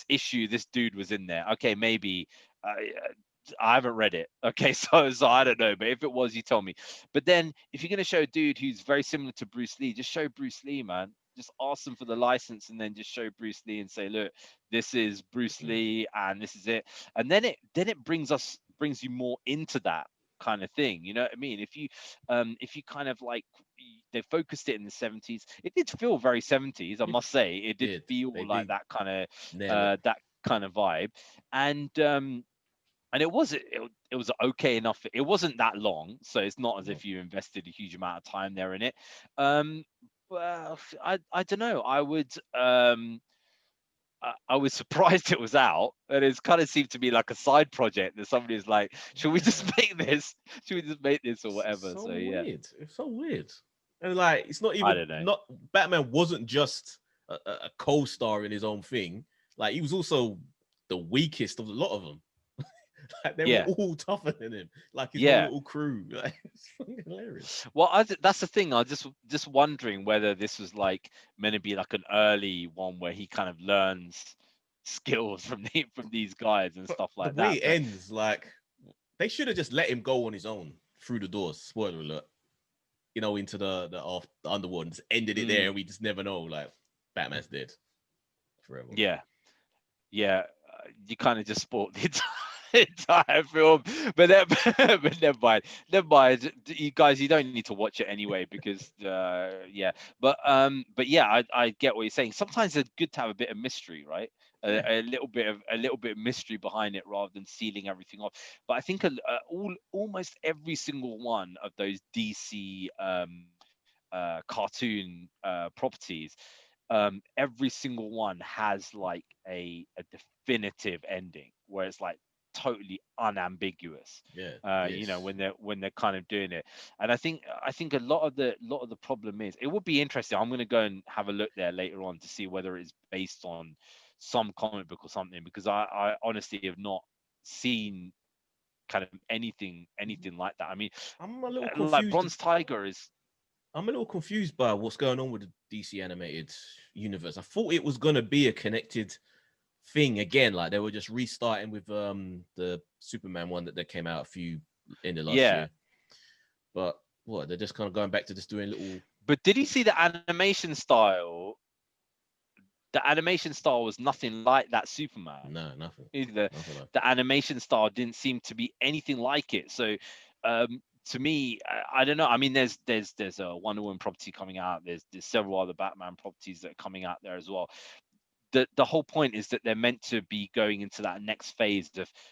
S2: issue, this dude was in there. Okay, maybe. I haven't read it. Okay, so I don't know. But if it was, you tell me. But then, if you're gonna show a dude who's very similar to Bruce Lee, just show Bruce Lee, man. Just ask them for the license, and then just show Bruce Lee and say, look, this is Bruce
S3: mm,
S2: Lee, and this is it. And then it brings you more into that kind of thing. You know what I mean? If you kind of like they focused it in the 70s, it did feel very 70s, I must say. It did
S3: did
S2: feel
S3: they
S2: like
S3: did nail it?
S2: that kind of vibe. And it was okay enough. It wasn't that long, so it's not as
S3: No.
S2: if you invested a huge amount of time there in it. um well, I don't know. I was surprised it was out, and it's kind of seemed to be like a side project that somebody's like, should we just
S3: Yeah.
S2: make this? Should we just make this or
S3: It's
S2: whatever?
S3: so
S2: So yeah,
S3: weird. It's so weird. And like, it's not
S2: I
S3: even
S2: don't know.
S3: not Batman wasn't just a co-star in his own thing. Like he was also the weakest of a lot of them. Like they were
S2: Yeah,
S3: all tougher than him. Like his whole
S2: yeah.
S3: little crew. Like it's fucking hilarious.
S2: Well, that's the thing. I was just wondering whether this was like meant to be like an early one where he kind of learns skills from these guys and
S3: But
S2: stuff
S3: the
S2: like
S3: way
S2: that.
S3: it
S2: But
S3: ends, like they should have just let him go on his own through the doors. Spoiler alert. Into the underworld and just ended it there,
S2: mm,
S3: and we just never know. Like Batman's dead forever.
S2: yeah, yeah, you kind of just spoiled the entire film. But then, but never mind. You guys, you don't need to watch it anyway because yeah. But yeah, I get what you're saying. Sometimes it's good to have a bit of mystery, right?
S3: Yeah.
S2: A little bit of mystery behind it rather than sealing everything off. But I think almost every single one of those DC cartoon properties, every single one has like a definitive ending where it's like totally unambiguous.
S3: Yeah.
S2: You know,
S3: This.
S2: when they're kind of doing it. And I think a lot of the problem is, it would be interesting. I'm going to go and have a look there later on to see whether it's based on some comic book or something, because I honestly have not seen kind of anything like that. I mean,
S3: I'm a little
S2: like
S3: confused.
S2: Bronze Tiger is,
S3: I'm a little confused by what's going on with the DC animated universe. I thought it was gonna be a connected thing again, like they were just restarting with the Superman one that came out a few in the last
S2: yeah.
S3: year. But what, they're just kind of going back to just doing little.
S2: But did you see the animation style? The animation style was nothing like that Superman.
S3: No, nothing.
S2: The
S3: Nothing like.
S2: the animation style didn't seem to be anything like it. So to me, I don't know. I mean, there's a Wonder Woman property coming out. There's several other Batman properties that are coming out there as well. The whole point is that they're meant to be going into that next phase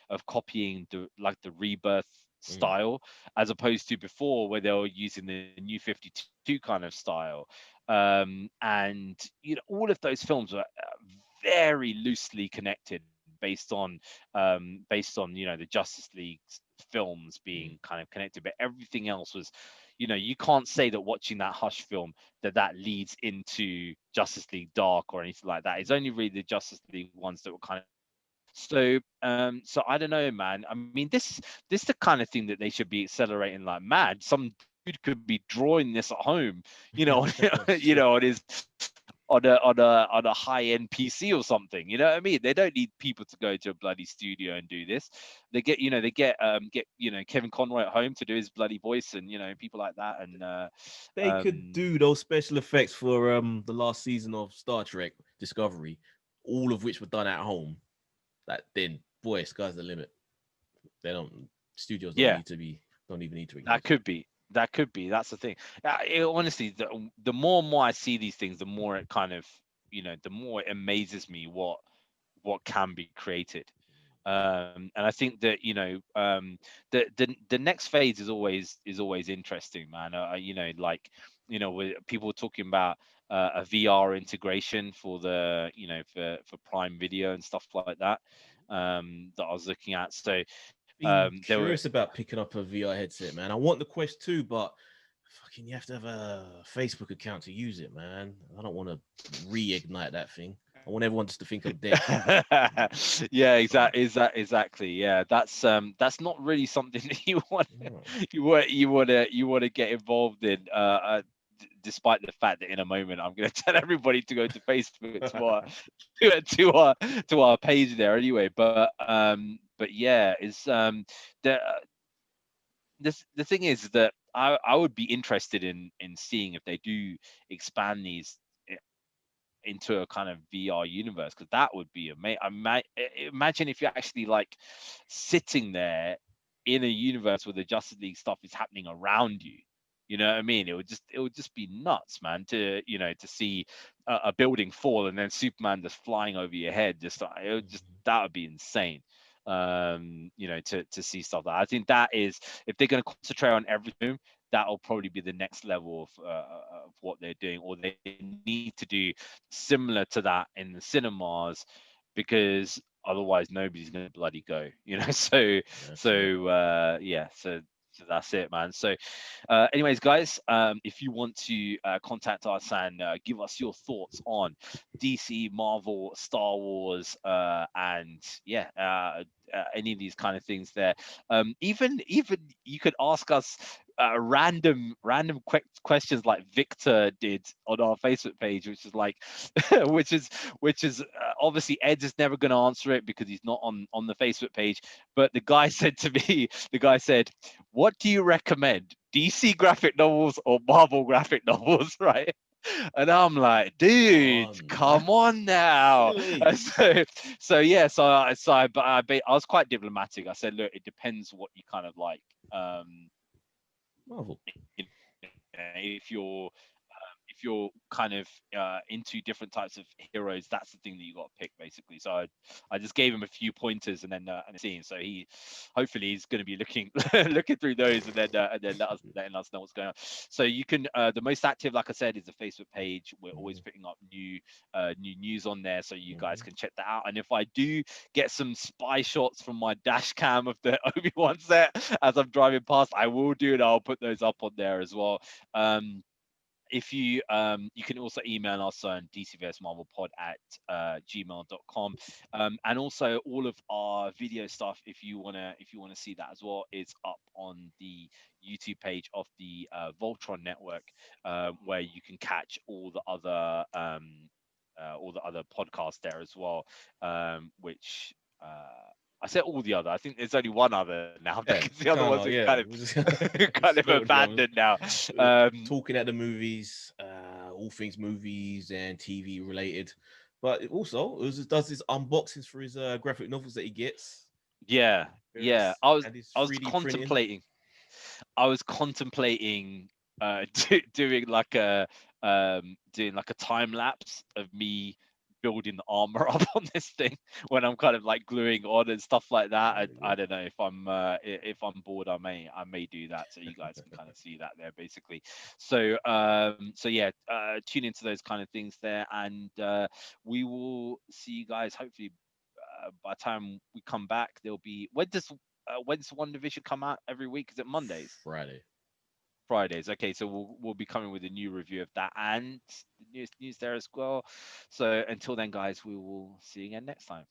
S2: of copying the rebirth
S3: Mm.
S2: style, as opposed to before where they were using the new 52 kind of style. And all of those films were very loosely connected based on the Justice League films
S3: Mm.
S2: being kind of connected, but everything else was, you can't say that watching that Hush film that leads into Justice League Dark or anything like that. It's only really the Justice League ones that were kind of, so I don't know, man. I mean, this is the kind of thing that they should be accelerating like mad. Some dude could be drawing this at home, on his on a high end PC or something. You know what I mean? They don't need people to go to a bloody studio and do this. They get Kevin Conroy at home to do his bloody voice, and people like that. And
S3: They could do those special effects for the last season of Star Trek Discovery, all of which were done at home. That then, boy, sky's the limit. They don't. Studios don't
S2: yeah,
S3: need to be. Don't even need to
S2: that
S3: exist.
S2: could be. That could be. That's the thing. Honestly, the more and more I see these things, the more it kind of, the more it amazes me what can be created. And I think that the next phase is always interesting, man. People talking about a VR integration for for Prime Video and stuff like that, that I was looking at. So
S3: Been
S2: there were
S3: curious about picking up a VR headset, man. I want the Quest 2, but fucking you have to have a Facebook account to use it, man. I don't want to reignite that thing. I want everyone just to think I'm dead.
S2: yeah, exactly. Yeah, that's not really something that you want
S3: No.
S2: you want to get involved in. Despite the fact that in a moment I'm going to tell everybody to go to Facebook to our page there anyway. But yeah, it's the the thing is that I would be interested in seeing if they do expand these into a kind of VR universe, because that would be amazing. Imagine if you're actually like sitting there in a universe where the Justice League stuff is happening around you. You know what I mean? It would just be nuts, man. To see a building fall and then Superman just flying over your head. That would be insane. To see stuff like that. I think that is, if they're going to concentrate on everything, that'll probably be the next level of what they're doing, or they need to do similar to that in the cinemas, because otherwise nobody's going to bloody go. So
S3: That's it.
S2: so that's it, man. So anyways, guys, if you want to contact us and give us your thoughts on DC, Marvel, Star Wars, and yeah, any of these kind of things there, even you could ask us random questions like Victor did on our Facebook page, which is like which is obviously Ed is never going to answer it because he's not on the Facebook page. But the guy said to me, what do you recommend, DC graphic novels or Marvel graphic novels? Right? And I'm like, dude,
S3: on.
S2: come on now.
S3: Silly.
S2: So yeah, I was quite diplomatic. I said, look, it depends what you kind of like.
S3: Marvel.
S2: You know, if you're kind of into different types of heroes, that's the thing that you got to pick basically. So I just gave him a few pointers and seeing. So he hopefully he's going to be looking looking through those and then letting us know what's going on. So you can the most active, like I said, is the Facebook page. We're always
S3: Mhm,
S2: putting up new news on there, so you guys
S3: mhm.
S2: can check that out. And if I do get some spy shots from my dash cam of the Obi-Wan set as I'm driving past, I will do it. I'll put those up on there as well. If you can also email us on dcvsmarvelpod at gmail.com, and also all of our video stuff, if you want to see that as well, is up on the YouTube page of the Voltron network, where you can catch all the other podcasts there as well, which I said all the other. I think there's only one other now because
S3: Yeah,
S2: the other ones are kind of
S3: we just
S2: kind of
S3: split the others.
S2: abandoned now.
S3: Talking at the movies, all things movies and TV related. But it also does his unboxings for his graphic novels that he gets.
S2: Yeah, yeah.
S3: Various and his
S2: I was
S3: 3D printing.
S2: contemplating. I was contemplating doing like a time lapse of me building the armor up on this thing when I'm kind of like gluing on and stuff like that.
S3: There
S2: I
S3: you
S2: don't know if I'm bored, I may do that so you guys can kind of see that there basically. So yeah, tune into those kind of things there, and we will see you guys hopefully by the time we come back. There'll be when's Wandavision come out every week? Is it Mondays?
S3: Friday.
S2: Fridays. Okay, so we'll be coming with a new review of that and the newest news there as well. So until then, guys, we will see you again next time.